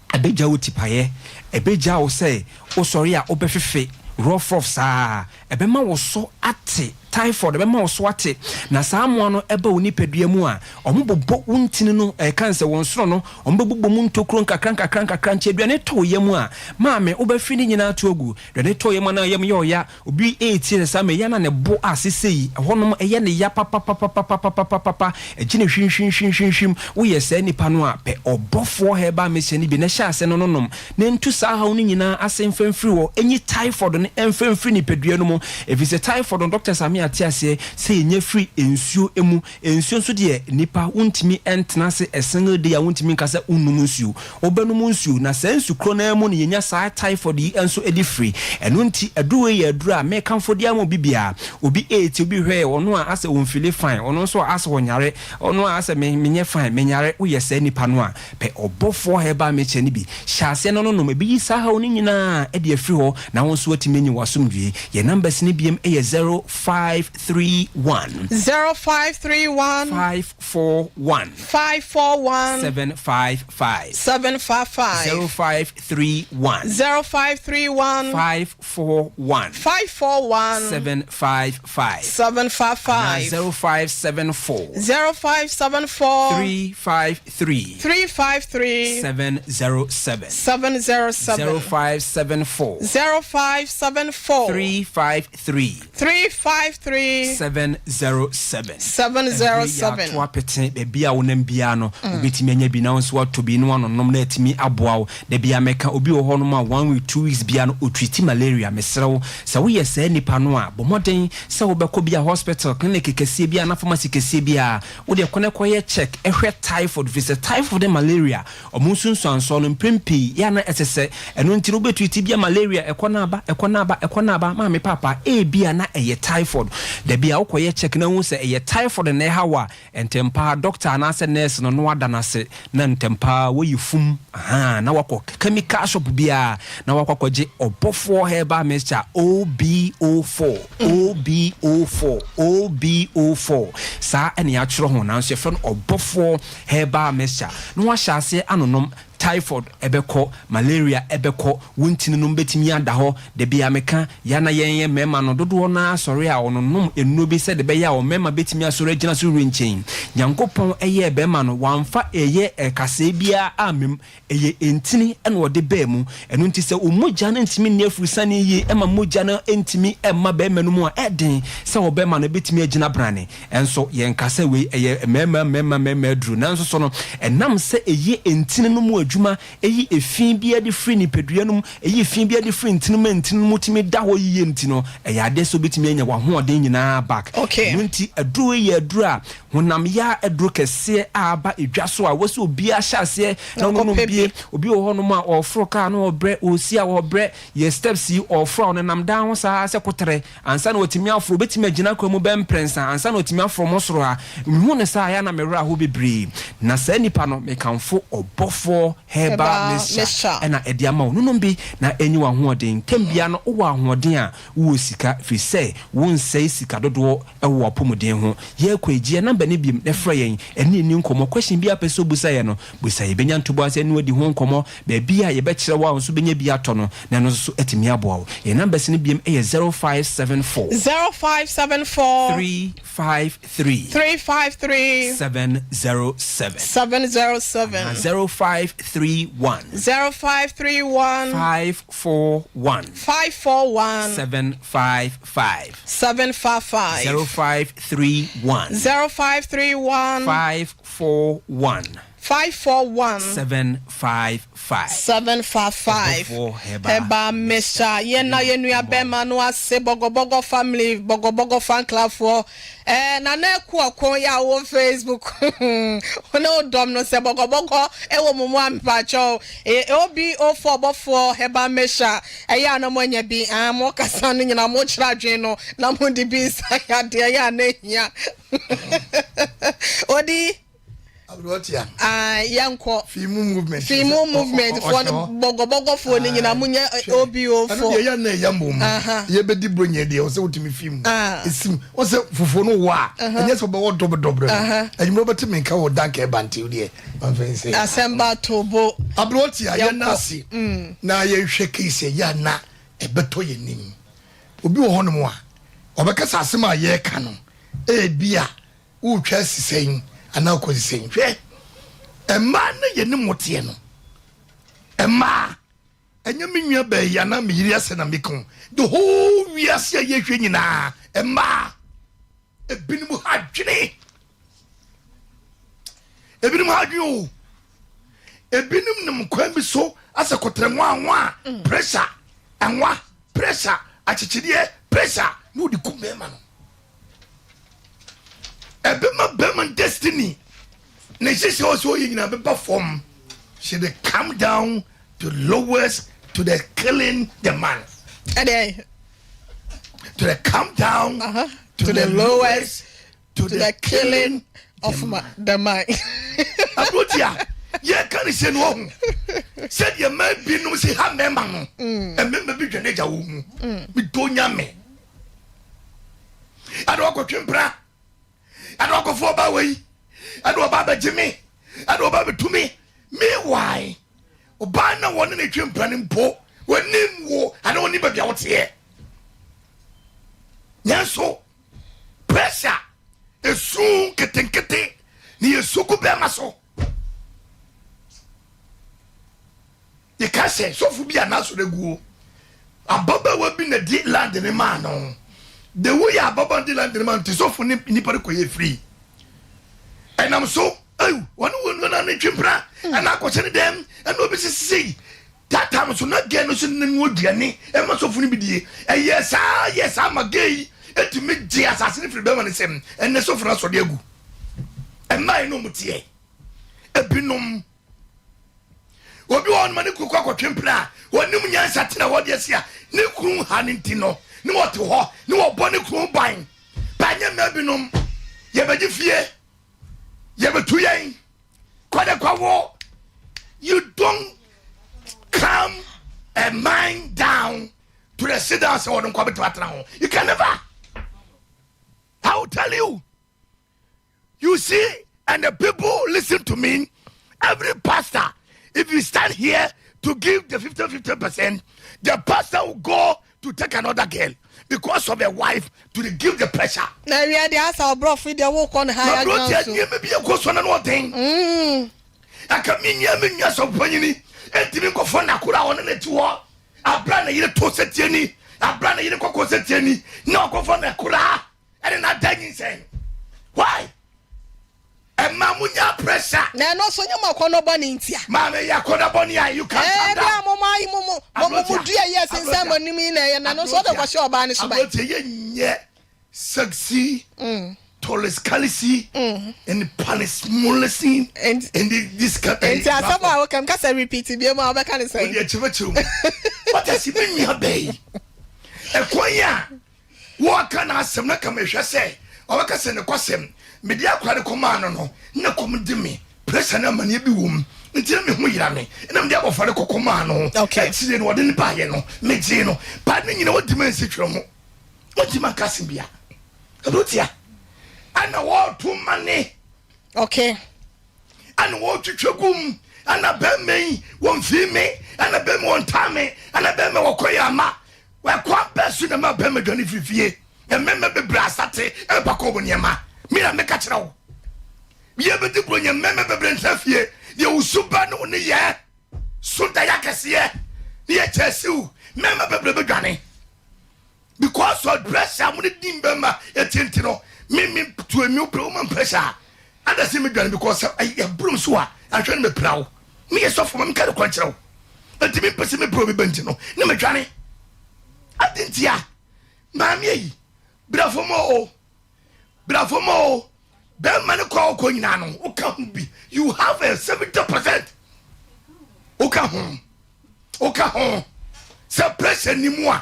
abeja wo tipaye ebeja wo say o sorry a obefefe rough saa ebema wo so ate typhoid be ma so ate na saa mo no eba oni padua mu a omobobo wontini no kanse won soro no ombobobbo mu ntokro nkakran nche aduane to yemu a maame obafi ni nyina to ogu aduane to yemu na yem ye oya obi 8 sa me ya na ne bo asesei honom eye ne ya papa ejine hwinhwim wo ye sa nipa no a pe obofo heba me hye ni bi na hya ase no nom ne ntu saa ha oni nyina asemfamfiri wo enyi typhoid ne emfamfiri ni padua no mu efise typhoid doctor Sami atiase se nya free ensuo emu ensuo so de nipa wontimi entena se a single day a wontimi kasa unum nsuo obanum nsuo na sensu kro na emu ne yenya sa typhoid yi enso edi free eno nti aduwe ya adura me kanfo dia mo bibia obi 8 obi hwe ono a ase wonfile fine ono so ase wonyare ono a ase menye fine menyare wo yesa nipa no a pe obofo heba me cheni bi hyase no no me bi sa ha oni nyina e de afiri ho na won so atimenyi wasomdwie ye numbers ni biem e 0531 0531 541 755 0531 541 755 0574 353 707 0574 353 053 707 707 to apete be bia wonam bia no obetimi anya bi na so to bi no anonom na atimi aboawo de bia meka obi wo ho no ma 1 week 2 weeks bia no otreat malaria mesrew se wo ye sa nipa no a bomoden se wo beko bia hospital clinic kese bia na pharmacy kese bia wo de konekoye check ehwe typhoid visa typhoid malaria omunsunsu anso no prempi ya na esese eno ntino betreat bia malaria ekona ba ma me papa e bia na eye typhoid de bia wo koye check na hu se eye typhoid na hawa entempa doctor na se nurse no no ada na se na ntempa wo yifum na wako chemical shop bia na wako kwaje obofo herbal mixture OBO4 sa ene ya twero ho na so friend obofo herbal mixture no wa hyase anonom typhoid ebeko malaria ebeko wuntini no betimi ada ho de bia meka ya na yen mema no dodo na sori a ononom enu bi se de be ya o mema betimi asori gina so renchen nyankopon eye be ma no wamfa eye kase bia amem eye entini ene wo de be mu enu nti se omogya na ntimi ne afurusane yi ema mogya na entimi ema be menu mu a eden se wo be ma no betimi agina brane enso yen kase we eye mema duru nanso so no enam se eye entini no mu adwuma eyi efin bia de free ni peduanum eyi efin bia de free ntinum timi da ho yiye ntino eya de so betimi anya wa ho oden nyina back nti aduru ye aduru a honam ya aduru kese aba edwaso a wose obi a hyase na no bie obi wo hono ma ofro ka na obre osi a obre ye steps yi ofro no nam dan ho sa se kotere ansa na otimi afro betimi agina kwa mu bem prensa ansa na otimi afro mosoro a hu ne sa ya na mewra ho bebre na sa nipa no mekanfo obofo heba mesha ena ediama no bi na enyi wa hoɔden kembia no wo ahoɔden a wo sika fi sɛ wo nsɛi sika dodo ɛwɔ apomuden ho ye kwagie na ba ne biem ne frɛ yɛn ɛne ni nkomo question bia pɛ so busa yɛ no busa yɛ benya ntobo ase ne wadi ho nkomo ba bia yɛ bɛkyerɛ wa nso benya bia tɔ no na no so etimi aboa wo yɛ number se ne biem ɛyɛ 0574 353 707 0531 541 755 0531 541 755 Heba Mesha yena yenua bema no ase bogobogo family bogobogo fan club for na na ku akon ya wo Facebook ona odom no se bogobogo ewo mumu ampacho OBO4 bofo Heba Mesha ya na monya bi mo kasa no nyina mo kira adwen no na mo di bi sa ya de ya na hia odi Abrotia. Yanko. Fimu movement for the bogo for ni nyina munya OBO for. Ya na yambom. Ye be di bronye de o se wotimi fimu. Esim o se fufo no wa. Enye so be wo dobre. Anyimo beti menka wo dank e bante wo de. Manfense. Asemba tobo. Abrotia ya na si. Na ye hwe kise ya na e beto ye nim. Obi wo hono mo a. Obekasa asema ye ka no. E bia wo twa sisen. Ana ko sisen hwe ema na ye ne motie no ema enya menua ba ya na me yiri ase na mekon the whole we ase ye hwe nyina ema ebinim hadwene o ebinim nem kwan bi so ase kotre nwa pressure enwa pressure achichidie pressure no di kumema no Ebema Beman destiny. Nesisi also in a perform. She they come down to lowest to the killing the man. To the come down to the lowest to the killing of the man. Abutia, ye can say no. Said your man be no see ha member no. And member be geneja wo mu. Me do nyame. Ado ko twempra. I don't go for by way. I don't about Jimmy. I don't about to me. Me why? Obana one in a dream planning po. When name war, I don't even be out here. Yes, so pressure is soon getting near Suku Bemaso. You can't say so for be an answer the go. A bubba will be in the deep land in a man on. the way ya baba ndi land man to so for nipa ko ye free and I'm so one na twempra and akɔche dem and obi sisi that time so not get no so nnu aduane e ma so funu bidie yes I'm a gay et me dia asase free be man sem and so for so de agu and my no mutie ebinom obi won mane kuku akɔtwempra wonim nyansa tena wo de sia ne kru ha ne ntino ne wote ho ne wo bɔ ne kru ban banya mabinom ye beji fie ye betu yen kwade kwawo you don't calm a mind down to the sit down so don't come to atena. You can never. I will tell you. You see, and the people listen to me. Every pastor, if you stand here to give the 50%, the pastor will go to take another girl because of a wife to give the pressure. Now we are the house our bro with the walk on higher ground. Maybe a question on what thing. I come in here, me so funny. And to me go for Nakura on the tour. I brand a year to Setiani. I brand a year to Setiani. No go for Nakura. And then I dying saying, why? And Mamunya pressure. Now, no, so you are corner bunny. Mamma, you corner bunny. You can't. Mamma, yes, and someone you mean, and I know sort of a show about it. Sexy. Tallest calicy and panis molesting and this cat. And somehow can cast a repeat to be a more can say. What has he been your bay? A quaya. What can I say? Not come say. Or I can send a question. Media quite command no come to me. Press an ammonia be womb. And tell me who you are me. And I'm there for the command. Okay, see what didn't buy no. Make zeno. Pardon you know what the man said. What do my cousin be? Abutia. And I want to money. Okay. And want to chugum. And I bet me one fee me. And I bet me one time me. And I bet me wakoyama. Well, quite best in my payment on if you fear. And remember the brassate and Pacobonyama. Me, I make a chow. We ever do bring your member the brain here. You super on the year. So Dayakas here. Near Chesu. Member the Granny. Because of dress, I'm with the Dimba at Tintino. Me to a new broom pressure. And the same again because I have broom swa. I try to plow. Me a soft from kind of control. But to me, Passimi Probi Bentino. No, my Johnny. I didn't ya. Mammy. Bravo mo. Ben man call Coinano. O can't be. You have a 70%. Oka home. Suppression ni moi.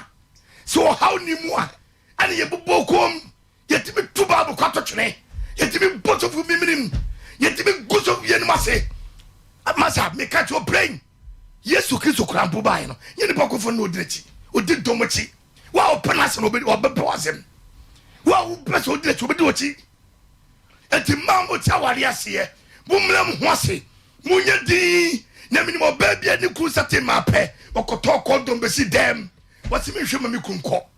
So how ni moi? And you bokom. Yet to be two babu cotton, yet to be both of women, yet to be good of Yenmase. I must have me catch your brain. Yes, you kiss your crampo by no. Yen the pocket for no dirty, or did domachi. Wow, panas and obey or bapazim. Wow, press or dirty to be doty. At the mammo tawarias here, Bumlam Wasi, Munya di, Namino baby and the cruisate mape, or koto called them besi them. What's the mission me kunko?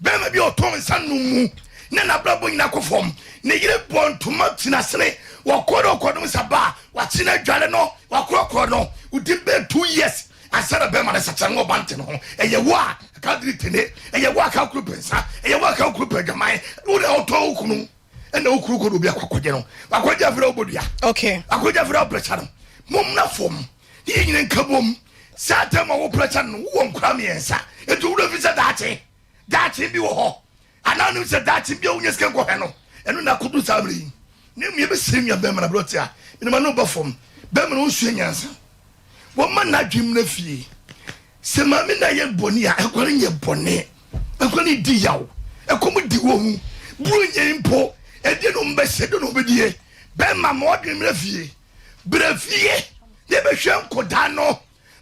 Bema bi oton san no mu na na brabo nyina kofom ne yire bon to matina sene wakodo saba watina dwale no wakoro no udi be 2 years asara bema na sacha no bante no eye wa ka dritene eye wa ka kru pensa eye wa ka kru pegaman wo de oto okunu ena okuru ko do bi akwakoje no akwaje afra obodua okay akwaje afra pressure no mum na fom ye nyine nkabom sata ma wo pressure no wo nkra miensa etu wo visa dache dachi bi wo ho ananu se dachi bi o nyeske ko he no enu na kudu samri ne mu ye be sirem ya be mana blotia ene ma no ba fom be mana o su nyansa wo ma na dwem na fie se ma me na ye boni a ekware nye boni ekware di yawo ekom di wo hu buru nye mpo ede no mbe se do no bedie be ma mo dwem na fie brafie ye be hwem koda no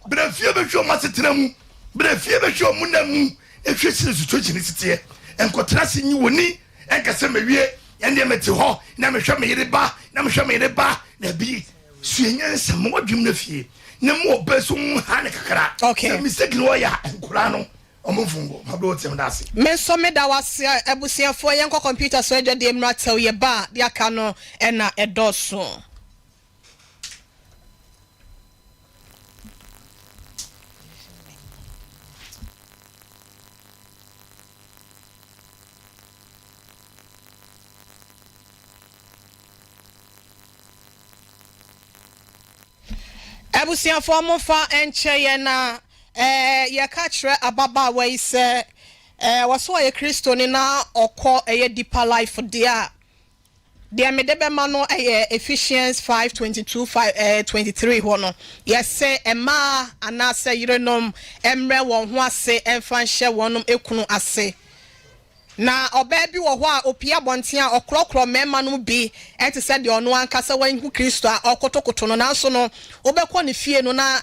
brafie be hwem masetena mu brafie be hwem mu na mu ehwesi situation sitie enkotra se nyi woni enkase mewie ende meti ho na mehwe me yire ba na bi suenya nsam wadwum na fie na mo obeso ha ne kakra okay mistake no ya enkura no omofungo mabdo tem dase me so me da wase ebusiafo yenko computer so edwa de mra tel ye ba de aka no na edoso Ebusiafo mo fa enche ye na ye ka kire ababa we se waso ye Kristo ni na okọ eye deeper life dia de medebe ma no Ephesians 5:22-23 ho no yes say ema anase yirenom emre won ho ase emfa nhye wonom ekunu ase na oba bi wo ho a opia bonten a okrokro mema no bi enti se de ono ankasa wanhu Kristo a okotokoto no nanso no obekọ ne fie no na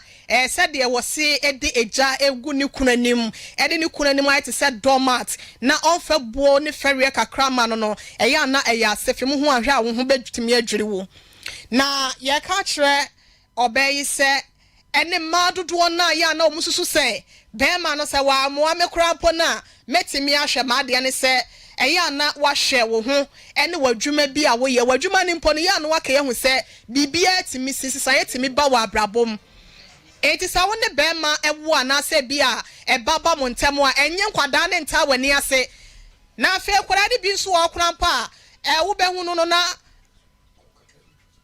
said there was edi eja egu ni kunanim edi ni kunanim ayete said doormat na onfa buo ni ferie kakra ma no eya na eya sefi mu ho ahwe a wo ho betumi adwiri wo na ye ka kire obayi se ene ma dodo na ya na omususu se be ma no se wa mo amekura po na metimi ahwe ma de ne se eya na wa hwe wo ho ene wadwuma bi a wo ye wadwuma ni mpo no ya na wa ka ye hu se bibia timi sisa ye timi ba wa abrabom eti sa wone bema ewo anase bia ebaba montemo a enye nkwada ne nta wani ase na afi kwara de bi nso okran pa wo behu no na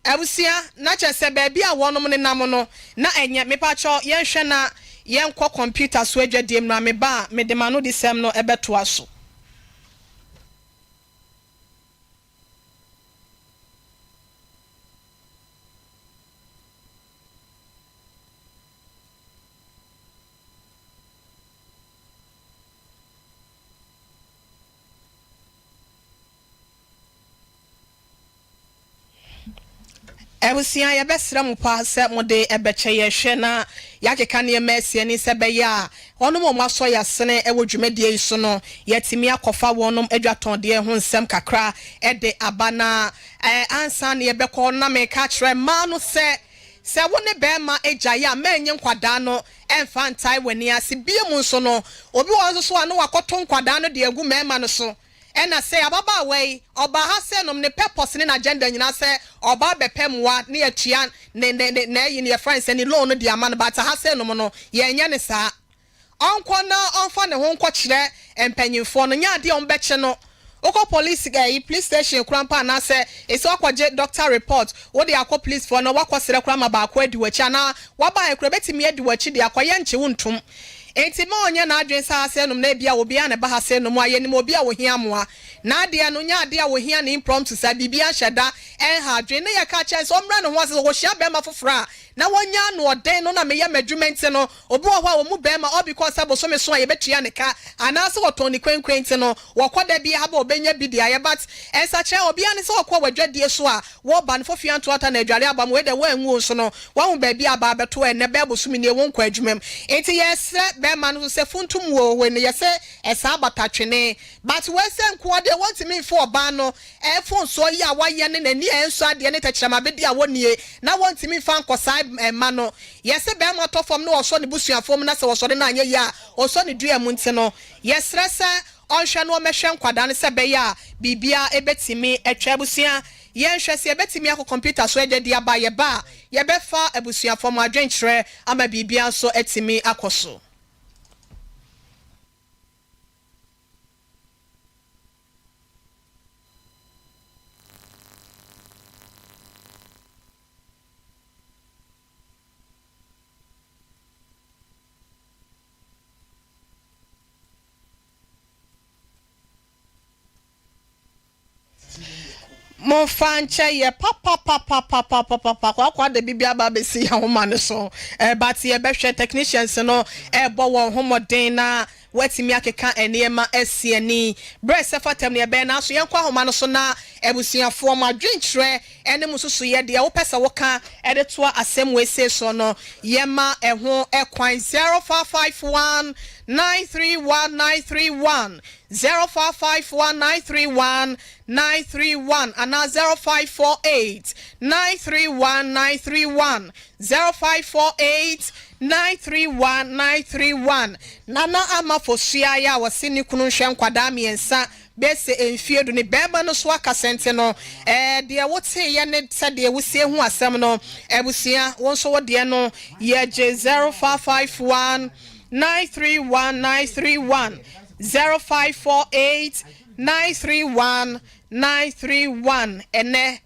abusia na chese ba bia wonom ne nam no na enye mepa cho yen hwe na yen kọ computer so adwadie mra me ba me de ma no de sem no ebeto aso Ebusia ya besra mu pa se mo de ebeche ye hwe na ya keka ne mesi ani se be ya wonom mo aso ya sene e wodwumadie iso no yetimi akofa wonom adwaton de ho nsem kakra de abana ansa ne yebekọ na me ka kire ma no se wone be ma eja ya ma enye nkwada no emfa ntai wani ase bie mu nso no obi won so anu wakoto nkwada no de agu mema no so ena say ababa wey oba ha say nom ne purpose ne agenda nyina say oba bepemwa ne atua na yi ne friends ne loan de ama no but ha say nom no ye nya ne saa onko na onfa ne ho nko kire empanyimfo no nya de on beche no oko police guy police station krampa na say ese akwaje doctor report wo de akọ police for no wakosere krama ba akọ adiwachi na waba ekro betimi adiwachi de akọye nche wontum enti ma onye na adwen sa ase num na bia obi a ne ba ha se num aye ni obi a wo hia moa na de no nya de a wo hia ne impromptu sa bibia hyeda en ha adwen ne ya ka che so mra ne ho ase wo hia be ma fofora na wonya no oden no na me ya measurement no obi wo ho a wo mu be ma all because abo so me so aye betua ne ka ana se wo ton ni kwenkwenti no wo koda bia ha ba obenya bi de aye but ensa che obi a ne se wo kwa wadwadie so a wo ba ne fofia nto ata na adware aba mo we de wo anwu so no wo hu ba bia aba beto e ne be abo so me ne wo nkwa adwumam enti yes bema no se funtum wo when ye say esa batatwene but we say nko de want me for ba no e fon so yi a waye ne nani enso ade ne tachirama be dia wonie na want me fan kosa ma no ye say bema to fom no so ne busuafom na se wo so de na anye ya o so ne dua mu nti no ye stress onhwe no mehwe nkwada ne se be ya bibia ebetimi etwa busia yen hwese ebetimi akọ computer so ede dia ba ye ba ye be fa abusuafom adwenkyerɛ ama bibia so etimi akoso mon fanche ye papa kwa de bibia ba be si ya homa ne so but ye be hwe technicians no bo won homoden na watimi akeka enema asiani brese fatem ne be na so ye kwa homa no so na ebusuafo ma dwenkyerɛ ene mususu ye de wo pesa wo ka de to asem we say so no ye ma ho ekwan 0551 931 0551 931 and now 0548 931 931 0548 931 nana ama fosia ya wasini kunu hwe nkwada miensa bese enfiedu ne beba no so akasente no de wote ye ne sade wusie hu asem no ebusia wonso wo de no ye je 0551 931 0548 931 931 ene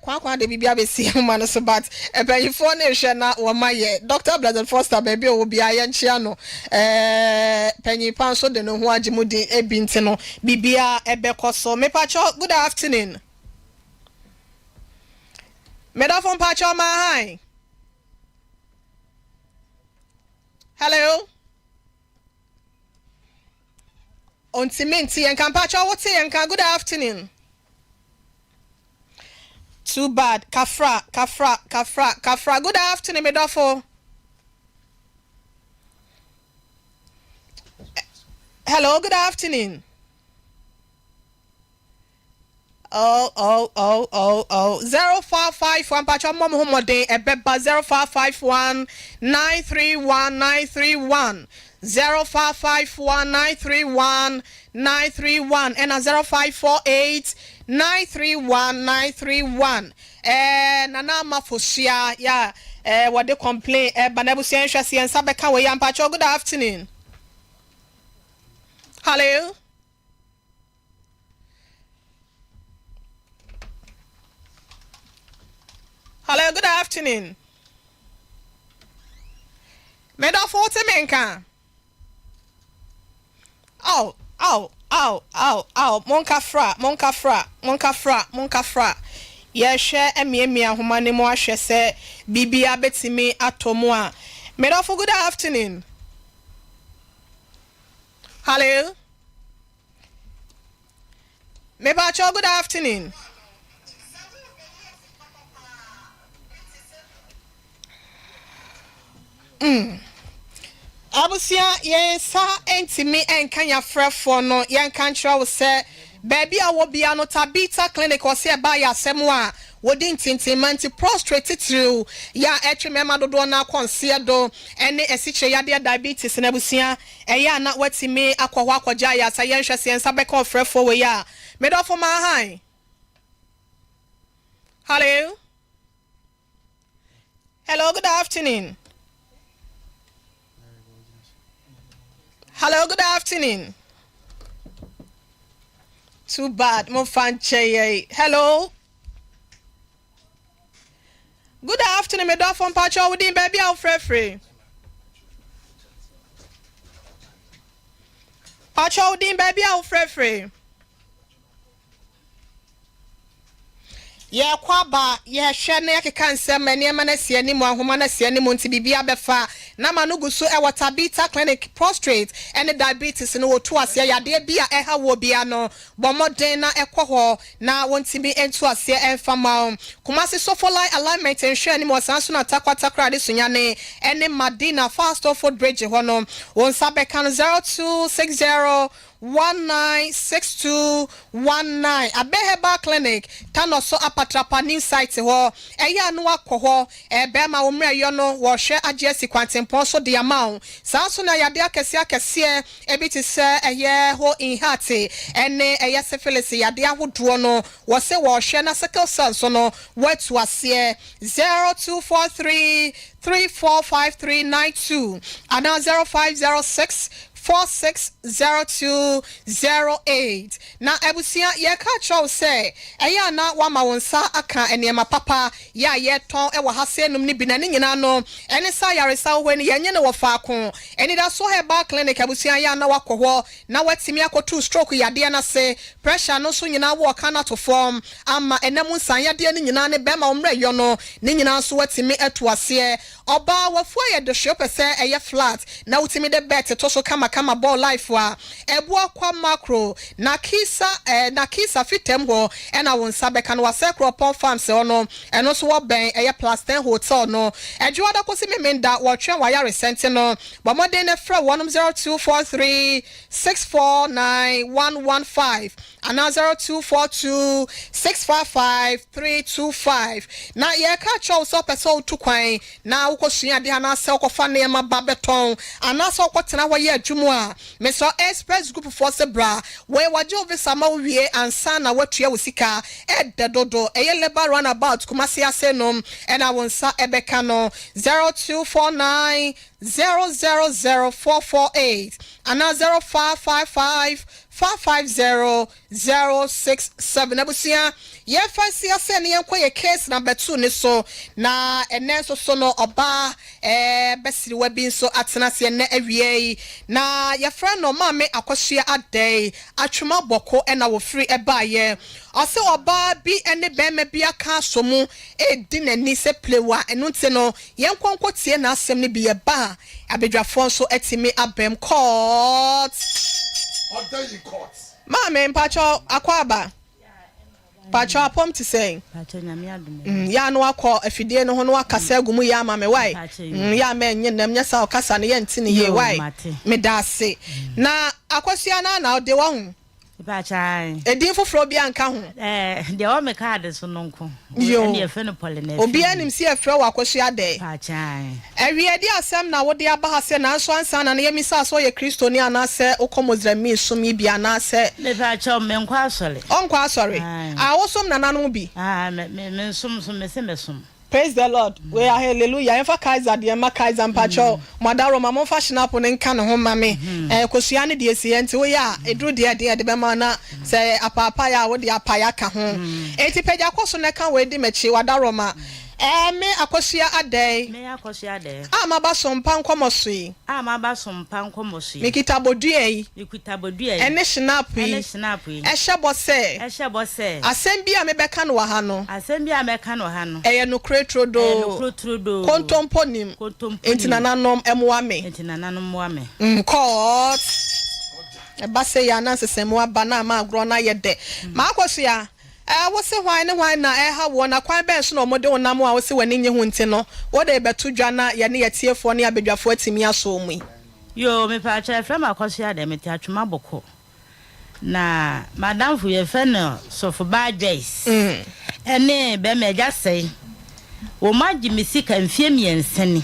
kwa de bibia be si ma no so but epanyifo na ehwe na wo maye Dr. Blessed Foster baby o bia ye nchia no panyipan so de no ho agimudi ebinti no bibia ebekoso me pacho good afternoon Medafon pacho ma hi hello on timenti en kan pacho what say en kan good afternoon too bad kafra good afternoon Medafo hello good afternoon Oh 0551 pacho mom homode ebeba 0551 931 0551 931 and 0548 931 nana mafosia ya what they complain banabusia nhwase en sabeka we yam pacho good afternoon hello hello good afternoon Meda 40 menka monkafra yehwe emiemi ahomane mo ahwe se bibia betimi atomo a Meda for good afternoon hello Meba cho good afternoon Abusia yen sa entimi enka ya frefo no yen kan kira wo se baby a wo bia no Tabita clinic o se ba ya asemu a wodi ntintimanti prostrate through ya etwemema dodo na konse do ene esiche ya de diabetes na abusia eya na watimi akwoho akwoja ya sa yen hwese yen sa be kon frefo we ya medofo ma hi hello good afternoon hello good afternoon too bad mo fan cheye hello good afternoon me do from pacho within baby out free pacho within baby out free ye kwaba ye hwe na yakeka nsem eniema na sie ni mu ahoma na sie ni mu nti bibia befa na manuguso e Tabita clinic prostrate and diabetes no woto ase yade bia eha wo bia no bomoden na ekoho na wontimi entu ase enfama kumase sofolai alignment enhwe ni mo sanso na takwata de sunyane ene Madina fast food bridge ho no won sabe kan 0260 196219 Abeheba clinic tano so apatrapa new site ho eya no akoho bema wo mra yo no wo hwe agesi kwantempon so de amount sanso na yade akese ebiti se eye ho inhate ene eye syphilis yade ahodo no wo se wo hwe na sickle cell so no watu ase 0243 345392 and 0506 460208 na ebusia ye ka chow say eya na wama wonsa aka enema papa ya ye ton e wo hase enum ni bi na ne nyina no ene sa yaresa ho ni yenye ne wo faako eni da so heba clinic ebusia ya na wakoho na watimi akotu stroke yade na se pressure no so nyina wo kana to form ama enemu nsan yade ni nyina ne bema omra yo no ni nyina so watimi etu ase oba wafu ye de shopese eye flat na utimi de bet to so kama ball life wa ebu akwa macro na kisa fitem ho ena won sabeka no wasekro pon farms ono eno so wo ben eye plus 10 hotel no ejuwa da kosi memenda wo twen wa ya recent no bo modern na fra 10243 649115 and 0242 655 325 na ye ka chow so person to kwan na ukosua de na se ukofa na ma babeton ana so ukotena wa ye adwumu a Mr. Express Group for Sebra we wajo visa ma wie ansa na watua wosika ededodo eye labor runabout kumasi asenom ena wonsa ebeka no 0249 000448 and 0555 450067 abusia ye fancy ase ne yenko ye case number 2 ne so na enenso so no oba besiri wabi nso atena se ne awie na ye friend no mame akohia adai atwema boko na wo free ebaye ase oba bi ene bema bi aka so mu edi nani se plewa enu nte no yenko nkotie na asem ne bi ye ba abedwafo nso etimi abem court Mama, Pacho Aquaba. Pacho apom to say. Ya no akọ afidie no ho no akasa agumu ya mama why. Ya men nyem nyesa okasa ne yentini ye why. Me da se. Na akwasua na ode wo hu. Pachai. Edin foforo bi anka ho. De o me card so no nko. Ne e fe no polynesian. Obi anim si afre wa akwasua de. Pachai. Ewie di asem na wode aba ha se na nso ansa na ye misa so ye kristoni anase okomozrami sumi bi anase. Me pacho me nkwa asore. Onkwa asore. Wosom na nanu bi. Me sum me se me sum. Praise the Lord. We are hallelujah. Enfa Kaiser de ma Kaiser mpacho. Madaro mama fa shina po ne nka ne ho mame. Kosua ne de esi enti we ya edru de be ma na se apapa ya wo de apaya ka ho. Enti peja koso ne ka we di mechi wadaro ma. Me akosia adai. Me akosia adai. Amaba Sompa Nkomo sui. Amaba Sompa Nkomo sui. Mikita bodue yi. Mikita bodue yi. Ene shinapu yi. Ene shinapu yi. Ehye bose. Asem bi a mebeka no ha no. Asem bi a meka no ha no. Eye no kretrodo. Eye no kretrodo. Kontompo nim. Enti nananom emwa me. Enti nananom mwa me. Court. Eba se ya na sesemu aba na ma agro na ye de. Ma akwaso ya wo se hwan na ha wo na kwan ben so no mode wonam a wo se wani nye hu nti no wo de beto dwa na ye ne yetiefo ne abedwafo atimi aso mu yo me pa cha frem akoso ya de meti atwema boko na madam fu ye fe no so for bad days ene be me ja sei wo maji misika mfie mienseni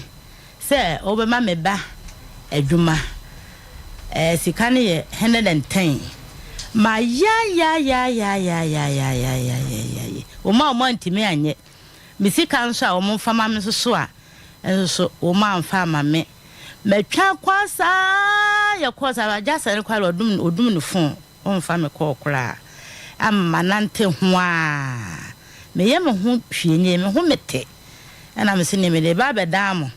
se wo be ma me ba adwuma sika ne ye 110 ma ya o ma ntimi anye misika nso a o mo fama me so a enso o ma mfa ma me metwa kwasa ya kwasa ba jasa ne kwala odum no fon o mfa me ko okra amma nante ho a me ye me ho hwienye me ho mete ana me se ne me le ba bedam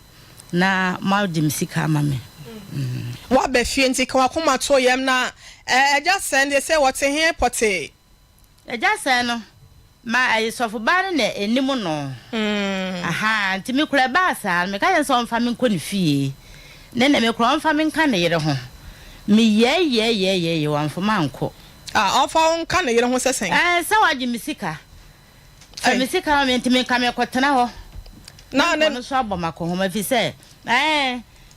na ma di misika ma me wa be fie nti ka wakoma to yem na eja send they say what here pote eja send no ma ayisofo ba ne enimu no aha nti me kura ba sa me ka yenso mfa me nkɔ ne fie ne me kura mfa me nka ne yere ho me ye wan fo ma nkɔ ofa nka ne yere ho sesen se waje misika misika me nti me ka me kɔtena ho na ne so abomako ho ma fi se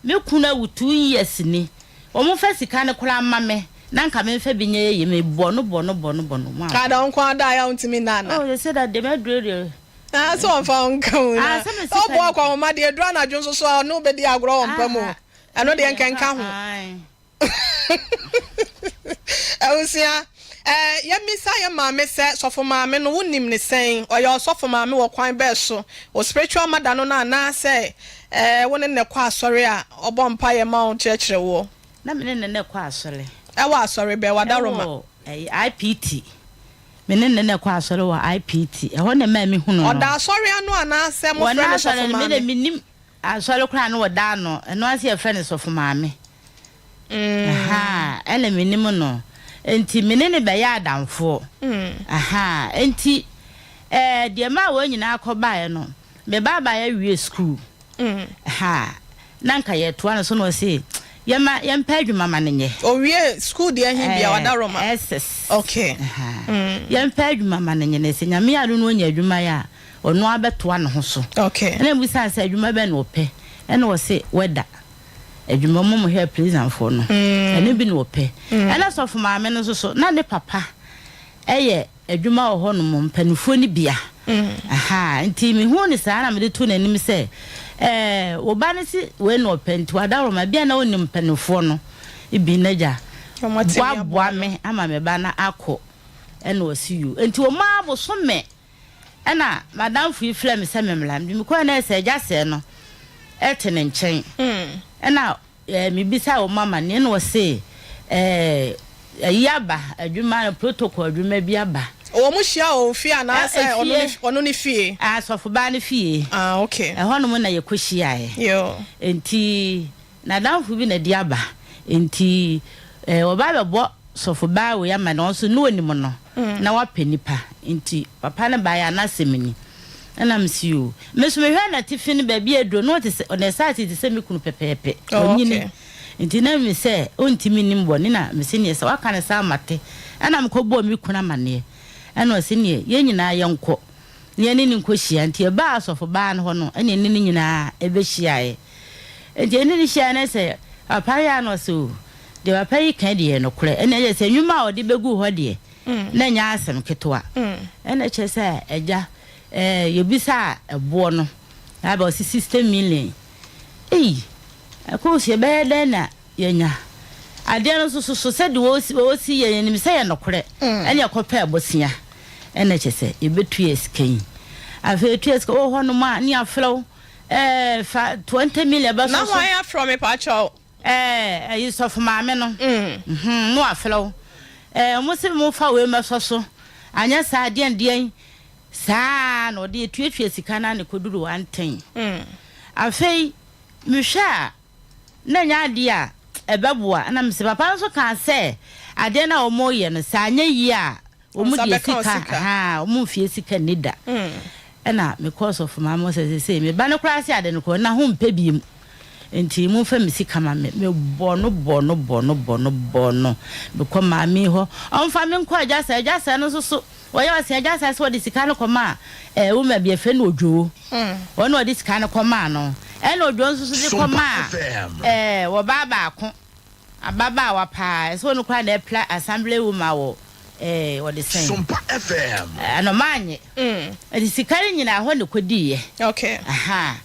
me kuna wutu years ni o mo fa sika ne kura mame na nka me fa binye ye me bono ma ka da nko ada ya untimi nana oh they said that they made really so on fa nka una o bo kwa ma de edura na dwonso so no be di agro on pamo eno de nkenka ho awusia ya misa ya mame se sofo mame no wonim ne sen o ya sofo mame wo kwan be so o spiritual mother no na se wone ne kwa asore a obo mpa ye ma on chekere wo na me ne kwa asore wa asore be wadaroma IPT me ne kwa asore wa IPT ho ne ma me hu no oda asore anu ana se mo friend sofo mame me me nim asore kra no woda no eno ase ye friend sofo mame aha ele me nim no enti me ne be ya adamfo aha enti de ma wo nyina akobae no me baba ya wie school ha nanka ye to an so no se yempa adwuma ma ne o wie school de ahin bia wadaroma SS okay yempa adwuma ma ne ne se nyame ado no nya adwuma ya ono abeto an ho so okay na busa se adwuma be no pe ene wo se weda adwuma mo here prison for no ene bi no pe ene so fo ma me no so na ne papa eye adwuma ho no mo mpanifo ni bia aha nti me hu ni sa na me de to nanim se wo ba ne si we no penti wadaro ma bia na woni mpanifo no ibi naja wa me ama me ba na akọ ene o si you nti o ma bo so me ena madam fu ifle me se memla me ko na se ja se no etene nchen ena me bisa o mama ne no se yaba adwuma protocol adwuma bi aba o mu hia o fie na say ono ni fie asofo ba ne fie okay ho no mo na ye kohia yo enti na danfo bi na di aba enti oba bebo sofo ba we ama na so no onim no na wa panipa enti papa na ba ya na semini na msiu meso mehwa na tifini ba bi edo no te on the site te se mekunu pepepe onyini enti na mi se ontimi nim boni na mesi ne se waka ne sa mate ana mkɔbɔ mi kuna mane ana ɔsi ne ye nyina yɛnkɔ ne ne nkɔhia enti ba asɔfo ba no ho no ene ne nyina ebehia enti ene ne hia ne se apaya no so de apayi kan de no kure ene ye se nwuma ɔde begu hɔ de na nya asɛm ketwa ene kyɛ sɛ ɛgya yebisa ebo no aba osi 60 million akose be de na yenya ade no so se de wosi yenim se ye nokore ene akɔpa abosia ene kyese yebetu eskan afa etu eska ho no ma ni aflow fa 20 million ba so na why are from me pacho you so for ma me no no aflow mo se mo fa we ma so anya sa ade saa no de tuetue sika na ne koduru 110 afei mhwa na nya ade a ebeboa na mse papa so kan se ade na omo ye no saa nya yi a omu de sika omu fie sika nida na because of mama say me ba no kra se ade no ko na ho mpa biem enti mu fa me sika ma me bono be ko ma mi ho on fa me nko agasa no so oya wasi agasa so de sika no koma wo ma bi efe no odwo ono odi sika no koma no eno odwo nso de koma wo baba ako ababa wa pa so no kwa na pla assembly woman wo wo de sen Sompa FM ano manye edi sika nyina ho ne kodi ye okay aha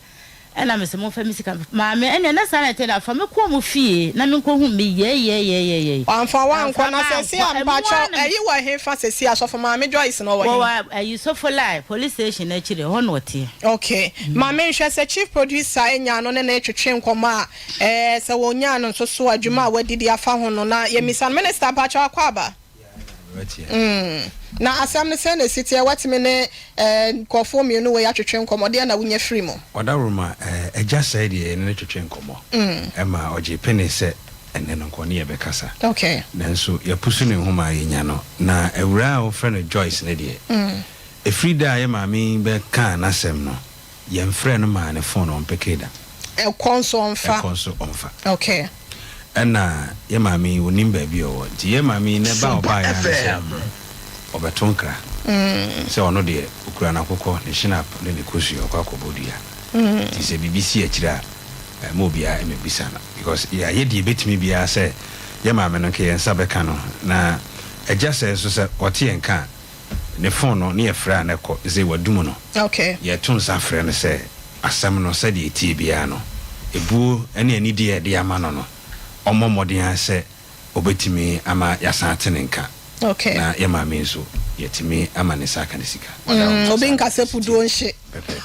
ena me se mo fa mi sika ma me ene na sa na te na fa me ko mo fie na me ko hu me ye amfa wa nkwa na sesi ampa cho eyi wa he fa sesi asofo ma me Joyce no wo ayi so for life police station na chire ho no tie okay ma me hwe se chief producer enya no ne na etwetwe nkoma se wonya no so so adwuma wadidi afa ho no na ye misan minister pa cho akwa ba na asam ne se na city watime ne kofo mi no we ya twetwe nkomode na wunya free mo odaruma eja said ye ne twetwe nkomo ema oje pene se ene no nkone ye bekasa okay nanso ya pusu ne homa yenya no na ewura o friend Joyce ne de e frida ye maami be kan asem no ye mfre no ma ne phone on pekeda e konso onfa okay ena ye maami wonim ba bi o ti ye maami ne ba oba ya obetonkra se ono de okura na kokko ne shinap ne kosu akwakobodia ti se BBC akira mo bia emebisa na because ya ye di betimi bia se ye maame no ke yensa beka no na eja se so se ote enka ne phone no ne ye fra na ko ze wadum no okay ye tun sa fra ne se asem no se de tie bia no ebu ene ani de ama no omomodin se obetimi ama yasante nka okay na ye maame nso yetimi ama ne saka ne sika obi nka se pudu onhye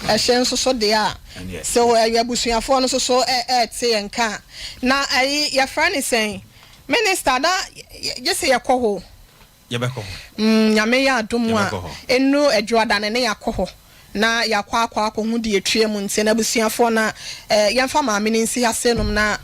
ehye nso so de a so yabusuafo no so te nka na ayi ya frani sen minister da yese yakoho yebeko nyame ya adom a enu adwoadane ne yakoho na yakwa hu de etue mu nse na busuafo na yemfa maame ne nsi hasenum na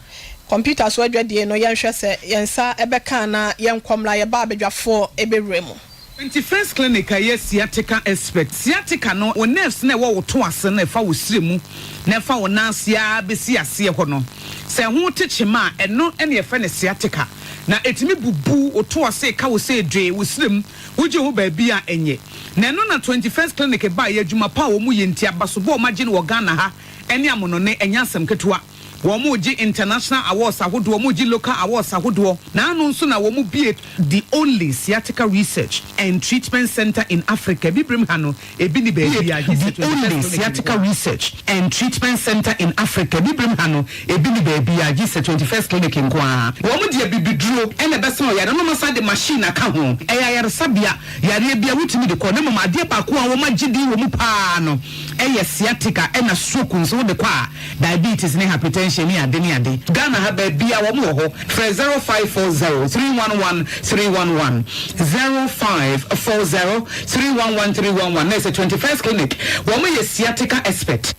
computer so adwadie no yenhwe se yensa ebeka na yenkomla ye ba abedwafo eberemu 21st clinic yes sciatica expert sciatica no o nerves na wo to ase na fa wo siremu na fa wo nansia besi ase ho no se ho techema eno ene ye fa ne sciatica na etimi bubu o to ase ka wo se dwe wo sirem wo je ho ba bia enye na eno na 21st clinic ba ye adwuma pa wo mu ye ntia baso bo magine wo Ghana ha ene amono ne enya asem ketua womuji international awards ahodo womuji local awards ahodo na anu nso na womu bie the only sciatica research and treatment center in Africa bibrim hano ebi ni baby ya the only sciatica research and treatment center in Africa bibrim hano ebi ni baby ya 21st clinic nkwa womu die bibiduro ene beso ya no masa de machine aka ho eya yare sabia yare bia wutimi de ko ne mama de ba ko a wo magidi wo mu pa no eya sciatica ena stroke nso de kwa diabetes ne hypertension hypertension ni ade ni ade Ghana ha ba bia wo mo ho frɛ 0540 311 311 0540 311 311 na 21st clinic wo mo yɛ sciatica expert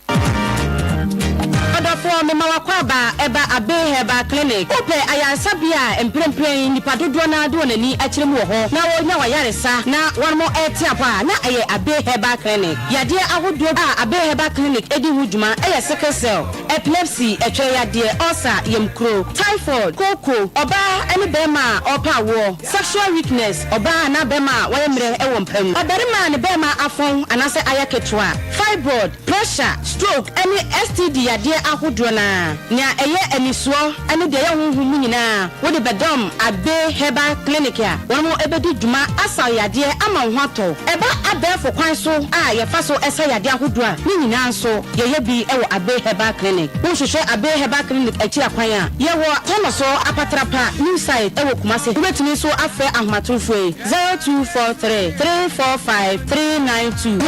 for me mawakwaba eba abe heba clinic ope ayansa bia emprempren nipa dodo na do nani akyere mu ho na wonya wayaresa na won mo etiapa na aye abe heba clinic yade ahodo abe heba clinic edi huduma aye sickle cell epilepsy etwe yade ulcer yemkro typhoid koko oba ene bema opa wo sexual weakness oba na bema wayemre ewo mpam obarima ne bema afon anase ayaketwa fibroid pressure stroke any STD yade na nya eye enisuo ene de ye honhum nyina wo de bedom abe heba clinic ya won mo ebedi dwuma asa yade ama ho ato eba abefo kwan so a ye fa so esa yade ahodo a ni nyina nso ye bi ewo abe heba clinic wo hwehwe abe heba clinic achi akwan a ye wo tono so apatrapa new site ewo kumase betumi so afa ahmatonfo 0243 345 392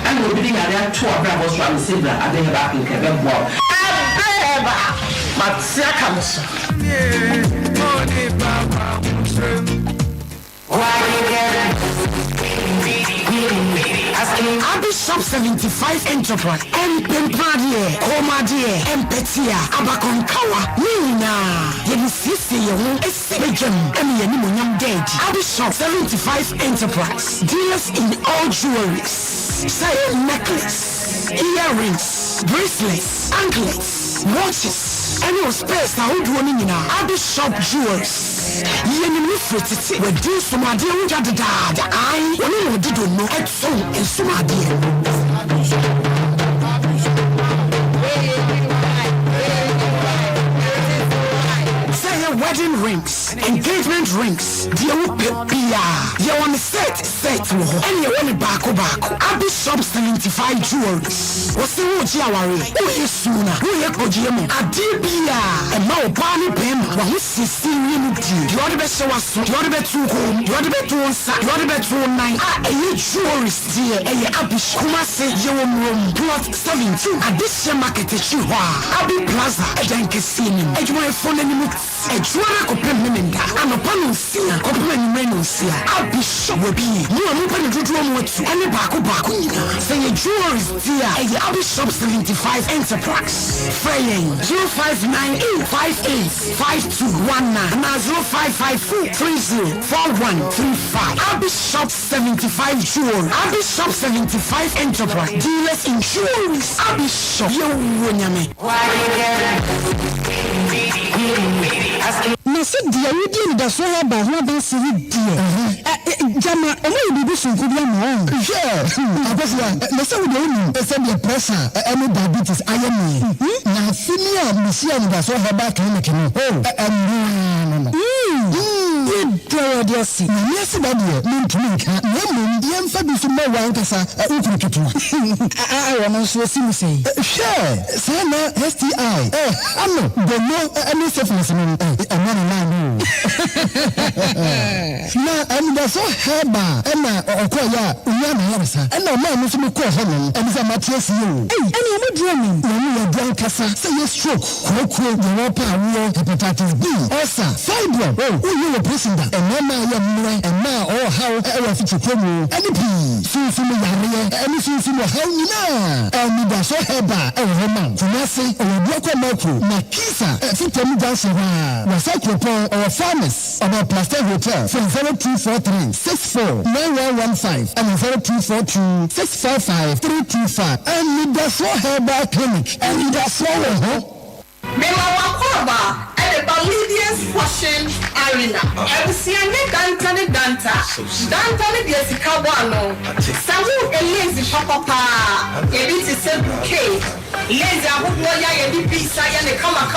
and we be there to abra was from Sibra abe heba clinic Abeba, Matsia Kamso. Bishop 75 Enterprise, Empempradie, Comadie, Empetia, Abaconkawa, Nina, Yenisisi, Essegium, and Yanimunam Dead. Bishop 75 Enterprise, dealers in all jewelries, say necklace, earrings, bracelets, anklets, watches, and your space. I would run in Bishop Jewels. Yenny Fritz, where do some idea which are the dad. I only didn't know at so and some idea. Wedding rings, engagement rings, dear Pia, you on the set, and you want it back. Bishop 75 jewelries. What's the word you are? Who is sooner? Who is Kojimo? Adibia, and now Barney Pem, who sees unity. You are the best show us, you are the best to home, you are the best to answer, you are the best to nine. You jewelries, dear, and you Abish Kumase, your room, plot 72. Addition market is you are. Abi Plaza, a janky scene, and you are phone and Juana Copemenda, and a panusia, Copem Menusia, Bishop will be. You are open to drum with any Baku Bakuna. Say a jewelry dear, a Bishop 75 Enterprise. Fraying 0598585219 and 0554304135. Bishop 75 Jewelry. Bishop 75 Enterprise. Dealers in jewelries. Bishop, you win. Na se dia wudi ni da so ha ba ho ba se dia jama o mo bi so ko bia mo abofia na se wudi ni se dia pressure any diabetes ayemi na senior musia ni da so ha ba clinic ni dia si ni se da dia ni clinic na mo dia mfa bi so mo wa nkasa ukurukitu no so si mi sei say na STI ano go no any syphilis ni na anda so heba na okoya unya na yaresa na ma no so me ko ho no amisa matiasi o ani mo drum ni ya dwan kasa say yes stroke koko the water wo hepatitis B ulcer fibroid you were president and no ma ya mure and ma how e fit to come any p so me yare any so how ni na ani da so heba e ho ma tunase o bi ko mako na kisa fitem danse ha or farmers about Plaster Hotel from 0243 64 9115 and 0242 655 325 and that's what Herbal Clinic and that's what Mewakwaba at the Bolivians Fashion Arena. Ebusiane Dantani Danta. Dantani Biasikabano. Samu Elezi Papa. Ebiti Sebuke. Lazy Abuya Yedi Pisa and Kama.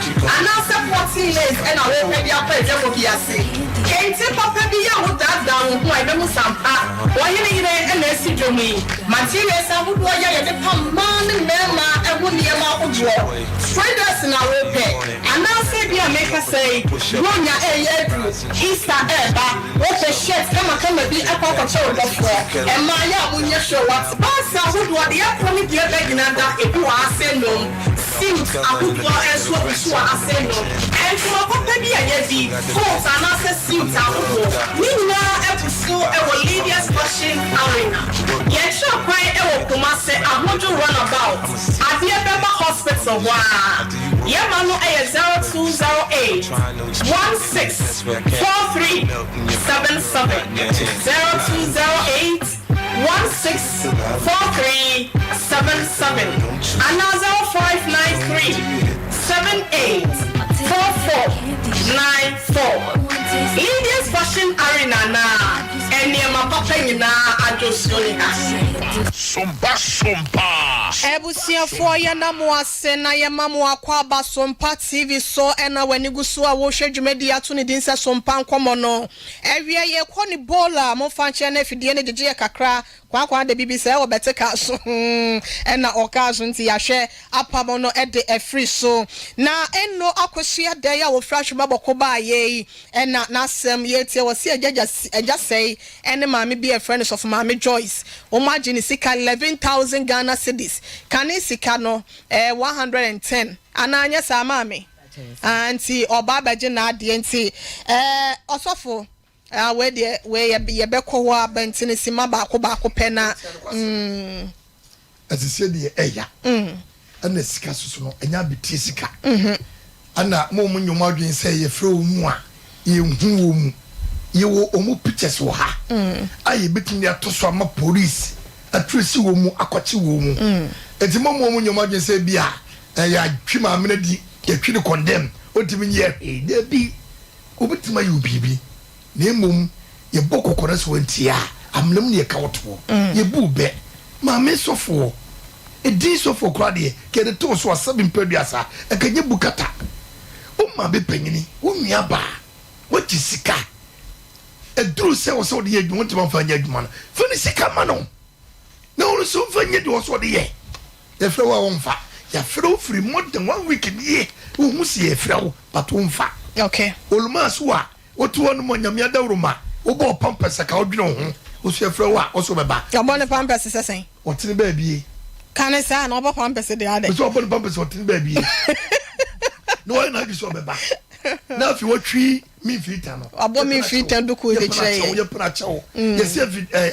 And now supporting Lays and I will maybe up at Jamokiasi. Kate Papa Bia would that down my Bemusampa. Why you need an SC to me? Materials Abuya Yedi Paman and Mema and William Abuja. Strangers in our pay. And now say be a maker say, Ronya Edu, Easter Eba, what the shit, come be a papa child of war. And Maya Munya show what's Bassa who do the upcoming year begging under if you are saying no. suit ahodoɔ nso so asɛn no ɛnso akɔpɛ bi a yɛdi coat anaasɛ suit ahodoɔ ne nyinaa ɛpuso ɛwɔ Lydia's Fashion Arena yɛhyɛ kwan ɛwɔ Kumase ahodo runabout adeɛ bɛba hospital hɔ a yɛma no ɛyɛ 0208 164377 0208 164377 and 0593 784494 Lydia's Fashion Arena na Eniema papa nyina adosoni ha Sompa Ebusiafo ya na mo ase na ye ma mo akwa ba Sompa TV so ena wani gusu a wo hwe dwumadi ato ne din se Sompa Nkomo no ewie ye kɔ ni bola mo fanche na fidie ne gege kakra kwa de bibi se wo beteka so ena okazo nti ya hwe apamo no ede efri so na eno akosua de ya wo frahwe maboko ba ye ena nasem ye tie wo se eja sei ene maame bi a friend of maame Joyce o margin sika 11,000 Ghana cedis kane sika no 110 ananya sa maame anti oba baje na ade nti osofo we de we ye beko ho abantene sima ba ko pena asise de eya ana sika susu no enya betie sika ana mo nyoma adwen se ye frɛ omu a ye hu omu ye wo omu pictures wo ha aye betini atoso ama police atresi wo mu akɔkye wo mu enti mo nyoma adwen se bia ya twima amena di ye twini condemn otimi nye de bi obetima ye obibi na emom ye bokokora so ntia amnam ne ye kawoto ye bube ma me sofo edin sofo kra de ke de to so asabim paduasa e kanye bukata o ma be panyini o nua ba wati sika eduru se wo so de ye dwon tima fanya dwuma no fani sika ma no na wo so fanya de wo so de ye frɛ wa wo mfa ya frɛ free more than 1 week ni wo hu si ye frɛ wo but wo mfa okay oluma so a otu wonu mo nyame adawroma wo bo pampers ka odwene ho wo so frɛ wo a wo so beba ya bo ne pampers sesen otini ba bie kan sa na obo pampers de ade wo so obo pampers otini ba bie no wa na gi so beba na fi wo twi mi filter no abo mi filter do ko de kire ye pra chawo ye se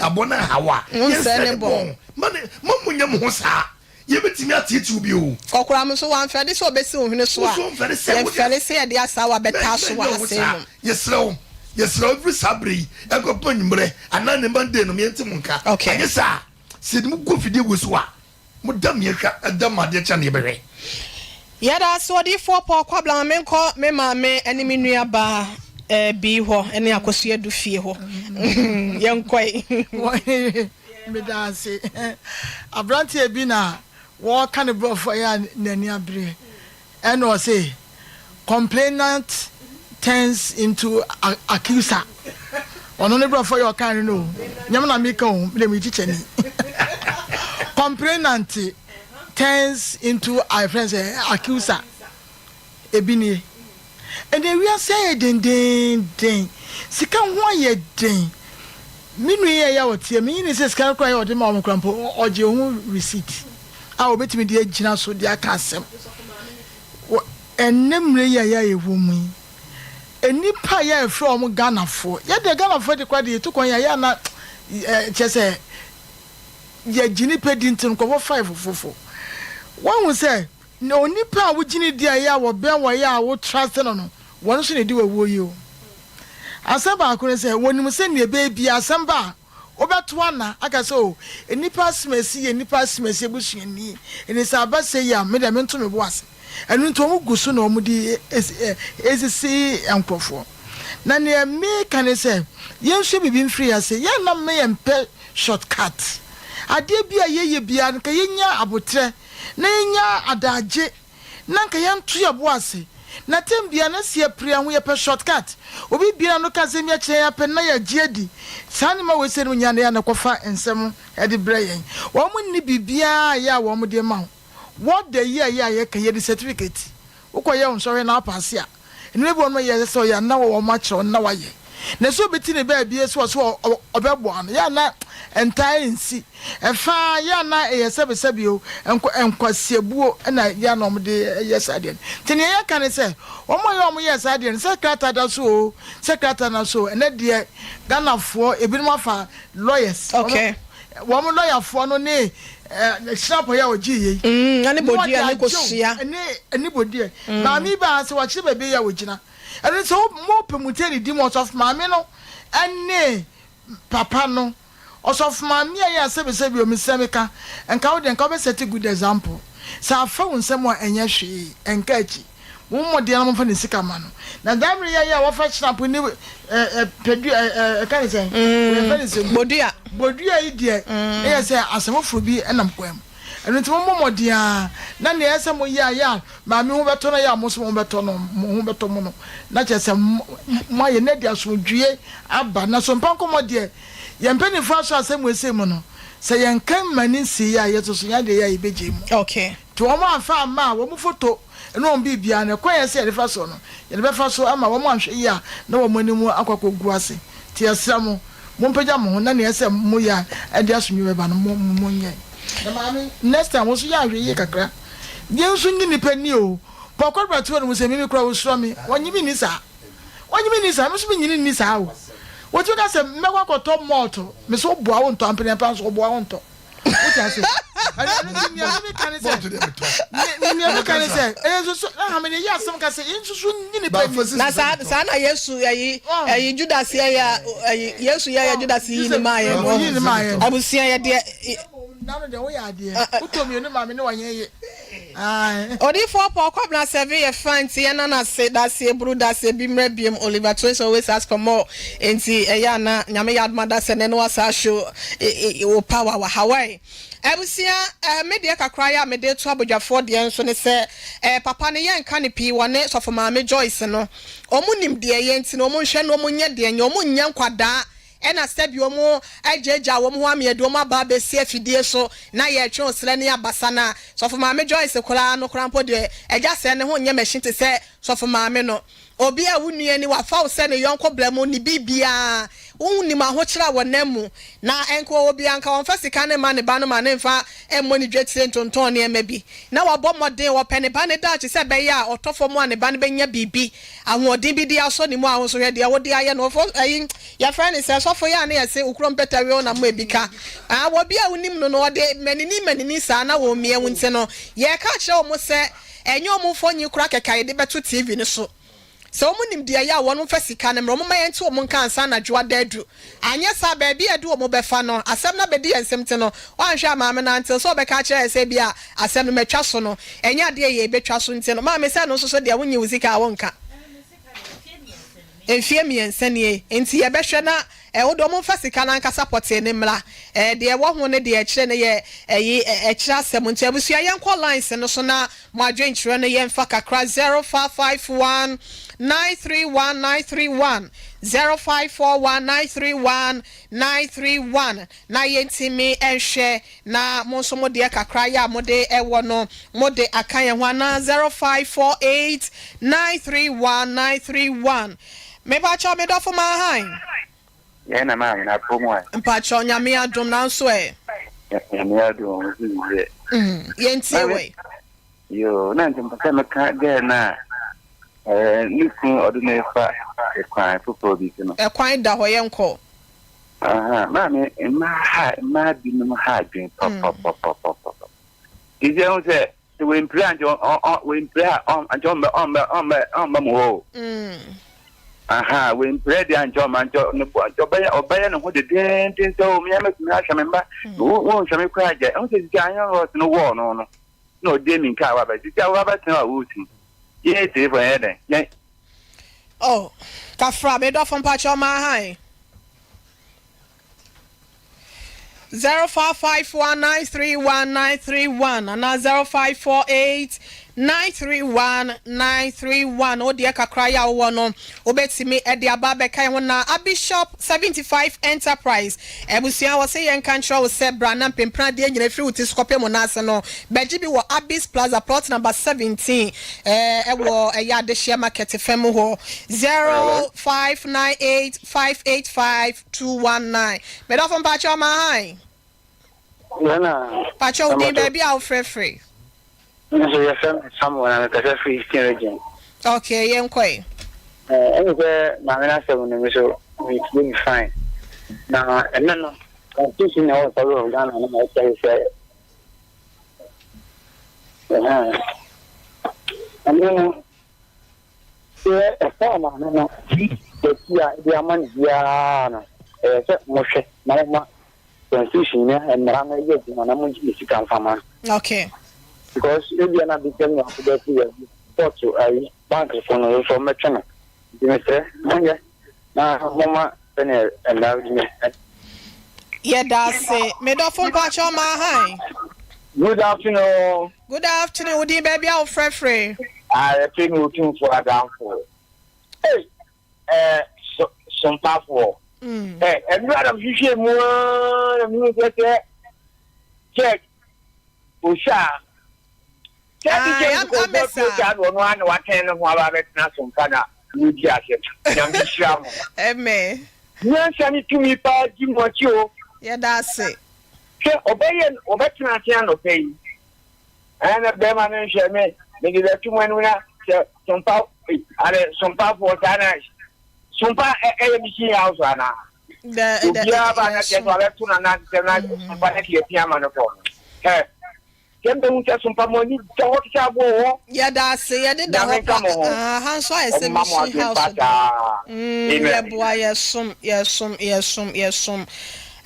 abona hawa ye se bon mane mamu nyam ho sa ye betimi atietu bi o kokora me so wan fede so obesi ohune so a ye fere se de asawa beta so wa asem ye srew every sabri e go panyimre anane mande no me ntim nka anye sa sedi mu go fide wo so a mu dam ye hwa adam ade cha ne behwe yada so di for kwabla me nko me maame ene me nua ba bi ho ene akoso adu fie ho ye nkoi me da se abrantie bi na wo kan bro for ya nani abre and o say complainant turns into accuser ono ne bro for your kan no nyam na me kan me me teacher ni complainant turns into our friends accuser ebini and we are say den sika ho ye den minu ye ya wotie me ni se sika kwa ye ode ma omkrampo oje hu receipt a obetimi de agina so de aka asem ennemre ya ewu mu enipa ya efro om ganafo ye de ganafo de kwa de tukon ya na chese ye gini pedi ntin ko 5 fofo wan say no nipa a wo gini dia ya wo ben wo ya wo trust no won so ne di wo yi o asaba akure say wonim se ne be bia asamba obeto ana aka so enipa smesi ebusuani eni sa ba say ya me de me nto me bo ase enu nto mu gusu na omudi ezisi ankrofo na ne me kan say yen hwe bibi mfiri ase ya na me yempe shortcut ade bia ye bia nka yenya abotre na yenya adaje na nka yento ye bo ase na tembia na sie pria ho ye pe shortcut obi bia no ka se mi akye ya pe na ya giedi sane ma we se no nya na ya na kofa ensem e de breyen wo mu ni bibia ya wo mu de ma what the year ye ka ye the certificate ukoye onsori na pass ya enu ebu no ye so ya na wo ma kire na wa ye na so beti ne ba bie so obebo an ya na entai nsi efa ya na eyesebe o enkwasiebuo na ya no mde yesade tini ya kan se omo yesade secretary da so secretary na so ene de ganafo ebinom afa lawyers okay womo lawyer fo no ne snap ya oji yi ani bodia ne kosia ani bodia ma mi ba se wa chebe be ya ogina ene so mo pemuteri demons of mama no ene papa no osof mama ya sebe o misemeka enka wo de enka be set good example sa fa wonsem a enye hwe enka achi mo mode na mo fa ne sika ma no na damre ya wo fa snap ni pedu kan say bodua yi de e say asemofo bi enam kwam eno nti mo mode a na ne ese mo ya maami ho beto na ya mo so mo beto no mo ho beto mo no na che se mo ye na dia so dwie aba na so mpanko mo de ye mpani fa so asem wese mo no se ye nkan mani si ya ye so ya de ya ibeje mo okay to mo afa ma wo mo foto eno bibia na kwa ye se ye fa so no ye be fa so ama wo mo anhwe ya na wo mani mu akwakogu ase ti asra mo mpagya mo na ne ese mo ya e de asumi be ba no mo nye na mami next time wo so ya hwe ye kakra ye nso nyi nipa ni o pokor bratu no se mi kura wo suro mi wonyi mi ni sa mi so mi nyi ni sa o wo tu ka se mekwa koto moto me so boa wo nto ampene pa so boa wo nto wo ta se ani ni mi kan se ni mi kan se so ha me ya asem ka se nso so nyi nipa na sa na Yesu ayi Judas ya Yesu ya Judas yi ni ma ye no abusia ya de na no de wo ya de utomi no ma me ne wanye odi for kwabna serve ye fanti ya na se da se bru da se bi mra biem Oliver Twins always ask for more enti ya na nyame ya admada se ne no asa show o power wa Hawaii ebusia media kakra ya mede to abodwafo de enso ne se papa ne ye nka ne pi wone sofo maame Joyce no omunim de ye enti no omunhwe no omunye de enye omunye nkwada ena sebi omo ajeja wo mo ame edo ma ba be sie fidie so na ye twe osle ne abasa na sofo maame Joyce kola no krampo de eja se ne ho nye machine te se sofo maame no obi a wunue ni wafa wo se ne yonko blamo ni bibia wonni ma ho kira wonam na enko obi anka won fa sika ne ma ne ba no ma ne mfa emmo ni dwetire ntonton ne ema bi na wabɔ modern wo pene ba ne da che se be ya otofo mo ane ba ne benya bibi ahoɔden bi dia so ni mu ahon so hwe de wo de aye no fo ayi ya friend se sofo ya ne ya se okuro mpetawe o na mo ebika wo bi a wonim no no de manini sa na wo mie wonte no ye ka kire wo mo se enye o mo fo nyi kura kekai de beto TV ne so so omunim dia ya wonu fa sika ne mro mo mayenti o mo nka ansa na dwoa dadu anya sa ba bia edu o mo befa no asem na bedi ensem te no wanhwa maame na nte so beka kire se bia asem no matwa so no enya de ye betwa so nte no maame se no so de wonyi wuzika wonka enfie miense ne enti ye behwe na wodo mo fa sika na nka support ne mla de wo ho ne de kire ne ye kire asem nte abusua ye nko lines no so na mo adwen kire ne ye mfa kakra 0551 931 0541 931 na yentimi enhwe na mo so mo de kakra ya mo de ewo no mo de akanye ho na 0548 931 me ba cha me do for my hand ye na ma na pomo mpa cha nyame adom na nso nyame adom ye yenti we yo na ntimpa me ka de na niku odune fa ekwan popo bi no ekwan da ho ye nko ma me ma bi no ha dwen pop ije o se we plan on mo we pray the anjo manjo no obaya no ho de den so me ma me ahwe me ba wo hwe me kwa je o se janyo ro no wo no de mi nka wa ba ti wa ba tin wa wo ti ye ti fo ye den ye oh kafra me do fon pa cho ma han 0551931931 and 0548 931 Odia Kakraya Wono Obetimi Edia Babeka Wana Bishop 75 Enterprise Ebusia was saying country was said Branham Pimpra de Free with Scope Monasano Bejibi wa Abyss Plaza plot number 17 Ewo Yadeshia Market Femuho 0598585219 Medofon Pacho Mahai Pacho Udi baby out free So you're someone and a free region. Okay, Yankwe. Anywhere, my 7 so we fine. Now, and then I'm teaching our fellow of Ghana and I say, and then, a farmer, no, the money, yeah, Moshe, Mama, constitution, and Rana, yes, and I'm going to come from. Okay. Because if you are not becoming of the to a bank phone for Metro, you say, Mama, and me. Yeah, that's it. Medofon Pacho Mahai. Good afternoon. Good afternoon, Udi baby out free. I think we're looking for a downfall. Hey, some powerful. Hey, and what I'm usually more check. Usha. I'm what kind of some kind of media. Amen. Yes, I need to meet you. Yeah, that's it. Obey and obey. And a bear shall make the 2 1 some power, some powerful Sompa ABC house. The yeah, that's it. I did that. Hands why I said machine house. Yes.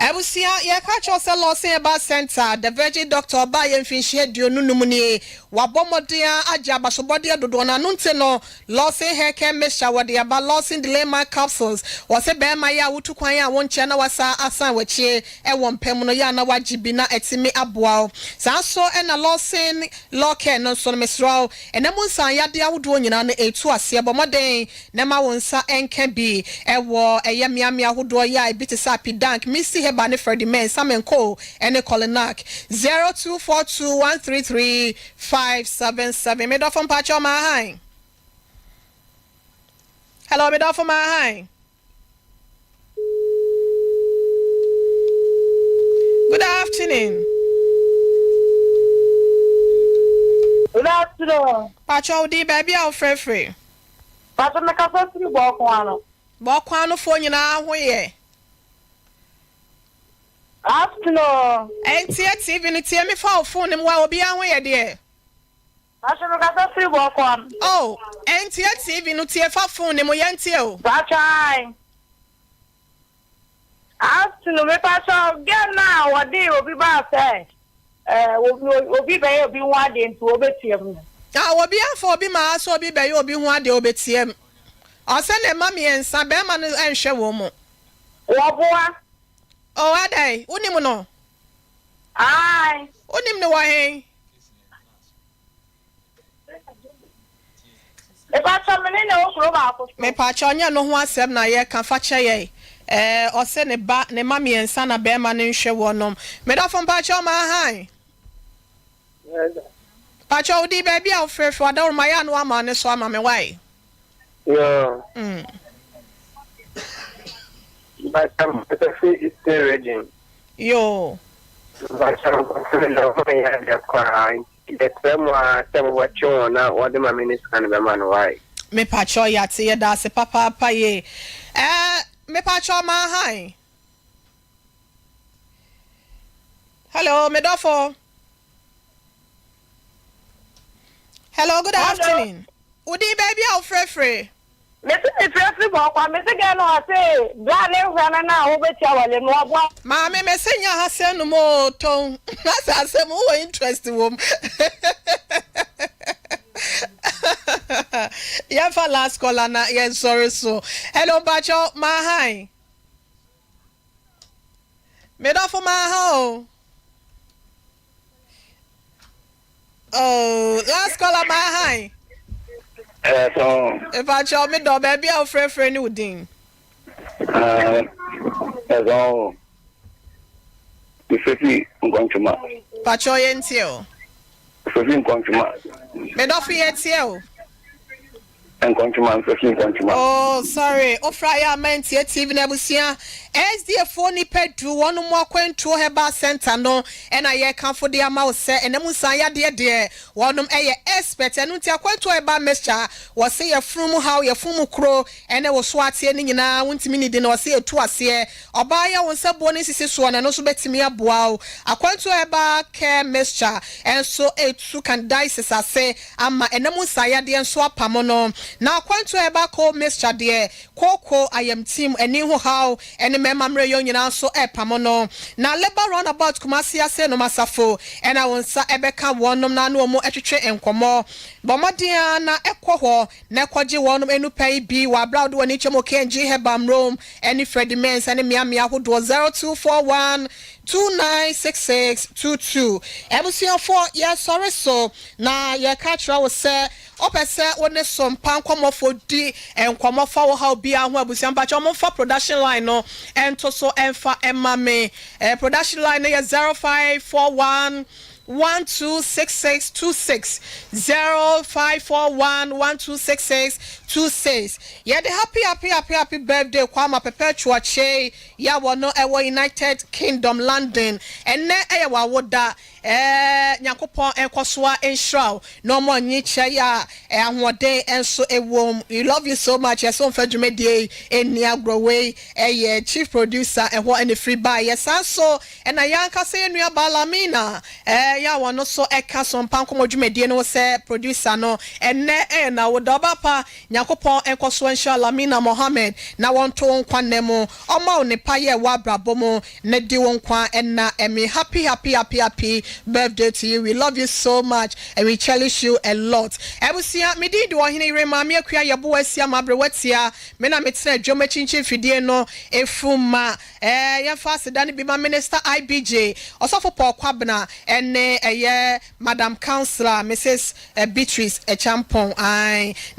I will see ya catch us a loss about center. The Virgin Doctor by and fish head you numuni. Wabomodia Ajaba Sobodia Dodona Nunteno, loss in hair can measure what they about loss in the my capsules. Was a bear Maya Utukwaya one channel was a sandwich and one pemonoyana wajibina etimi abwao. Sanso and a loss in locker no son misro and the Munsa Yadia would win on a 2 Siabomade, Nema Wonsa and can be a war a yamia who do ya bit a sappy dank, Missy Hebane for the men, Sompa Nkomo and a colonac 0242133577. Made off from Pacho Mahai. Hello, made off from Mahai. Good afternoon. Good afternoon. Pacho di baby out free. Pacho nakasa si Bokwano. Bokwano phone na ahoye. Afternoon. Entia TV ni tie me fa phone mu wa obi ahoye de. Pacho nakasa si Bokwano. Oh, entia TV no tie fa phone mu yentie o. Pacho. Afternoon me Pacho get now odi obi ba say. Obi be obi hu ade nti obetiem. Ah, obi afọ obi ma so obi be obi hu ade obetiem. Ose na ma me ensa be ma no enhwe wo mu. Woboa. Oh, adai, unim no. Ai. Unim no wa hen. E Pacho me ne o kuro ba ko. Me Pacho nya no ho asem na ye kan fa che ye. Ose ne ba ne ma me ensa na be ma no nhwe wo nom. Me da fon Pacho ma han. Pacho udi baby a free for da ma ya no ama ne so ama me wai. Yeah. But I'm it's the region. Yo. But I'm going to cry. The same what you now, what the mammy is kind of a man, why? Me Pacho yati ya da se papa pa ye. Me Pacho ma hai. Hello, Medofo. Hello, good afternoon. Udi baby out free. Mese free bokwa mese ga no ase bra ne hwana na wo betia wale no abwa ma me mese nya ha se no mo ton asa se mo wo interest wo ya fa last call na yeah sorry so hello Pacho ma hi me do for ma ho Oh, last caller my high. So If I tell me do baby I'll friend you ding. so the fifty going to ma. Pacho yentio. 15 conchuma. Me do fi yentio. And conchuma 15 conchuma. Oh, sorry. O fraya menti TV na busia. SDF ni pedru wonu mo akwantu heba center no e na ye kan for de ama se enemu san ya de wonum eye expert enu ti akwantu heba mixture wo se ye frum how ye frum kro ene wo so atie ni nyina wontimi ni de na wo se etu ase oba ya won se bo ni sisi so na no so betimi aboa o akwantu heba care mixture enso etu kan dice ase ama enemu san ya de enso apamo no na akwantu heba ko mixture de koko ayam team eni ho how ene memamre yo nyina so epamono na labor roundabout kumasi ase no masafo ena wonsa ebeka wonom na no mo etwetwe enkomo bomodia na ekoho na ekoje wonom enupai bi wa browd woni chemo kenji hebam room any Freddy Mens any miamia hodo 0241 296622 ebusia for yes sorry so na ye catch we say opese woni Sompa Nkomo for di enkomo fa wo how bia ho abusia mpa cho mo fa production line no ento so emfa emame production line is 0541 126626 0541 126626 yeah the happy birthday kwama perpetual che ya wono ewo United Kingdom London enne ewa woda nyakopon enkosoa enshraw no mo nyiche ya ahode enso ewom we love you so much yes on fadwumedie eni agroway chief producer eho any free buy yes so ena yanka say nua balamina ya wono so eka Sompa Nkomo dwumedie no se producer no enne na woda obapa nyakopon enkosoa inshallah mina Mohammed na wonto nkwanemu oma onipa ye wa brabomo na di wonkwa enna emi happy birthday to you. We love you so much and we cherish you a lot. Ebusia me di do hini rema me akua yebo asia mabrewatia me na metre dwoma chinchin fidie no efuma ya fast dan bi ma minister IBJ osofo Paul Kwabna ene Madam Councillor Mrs Beatrice Echampon ai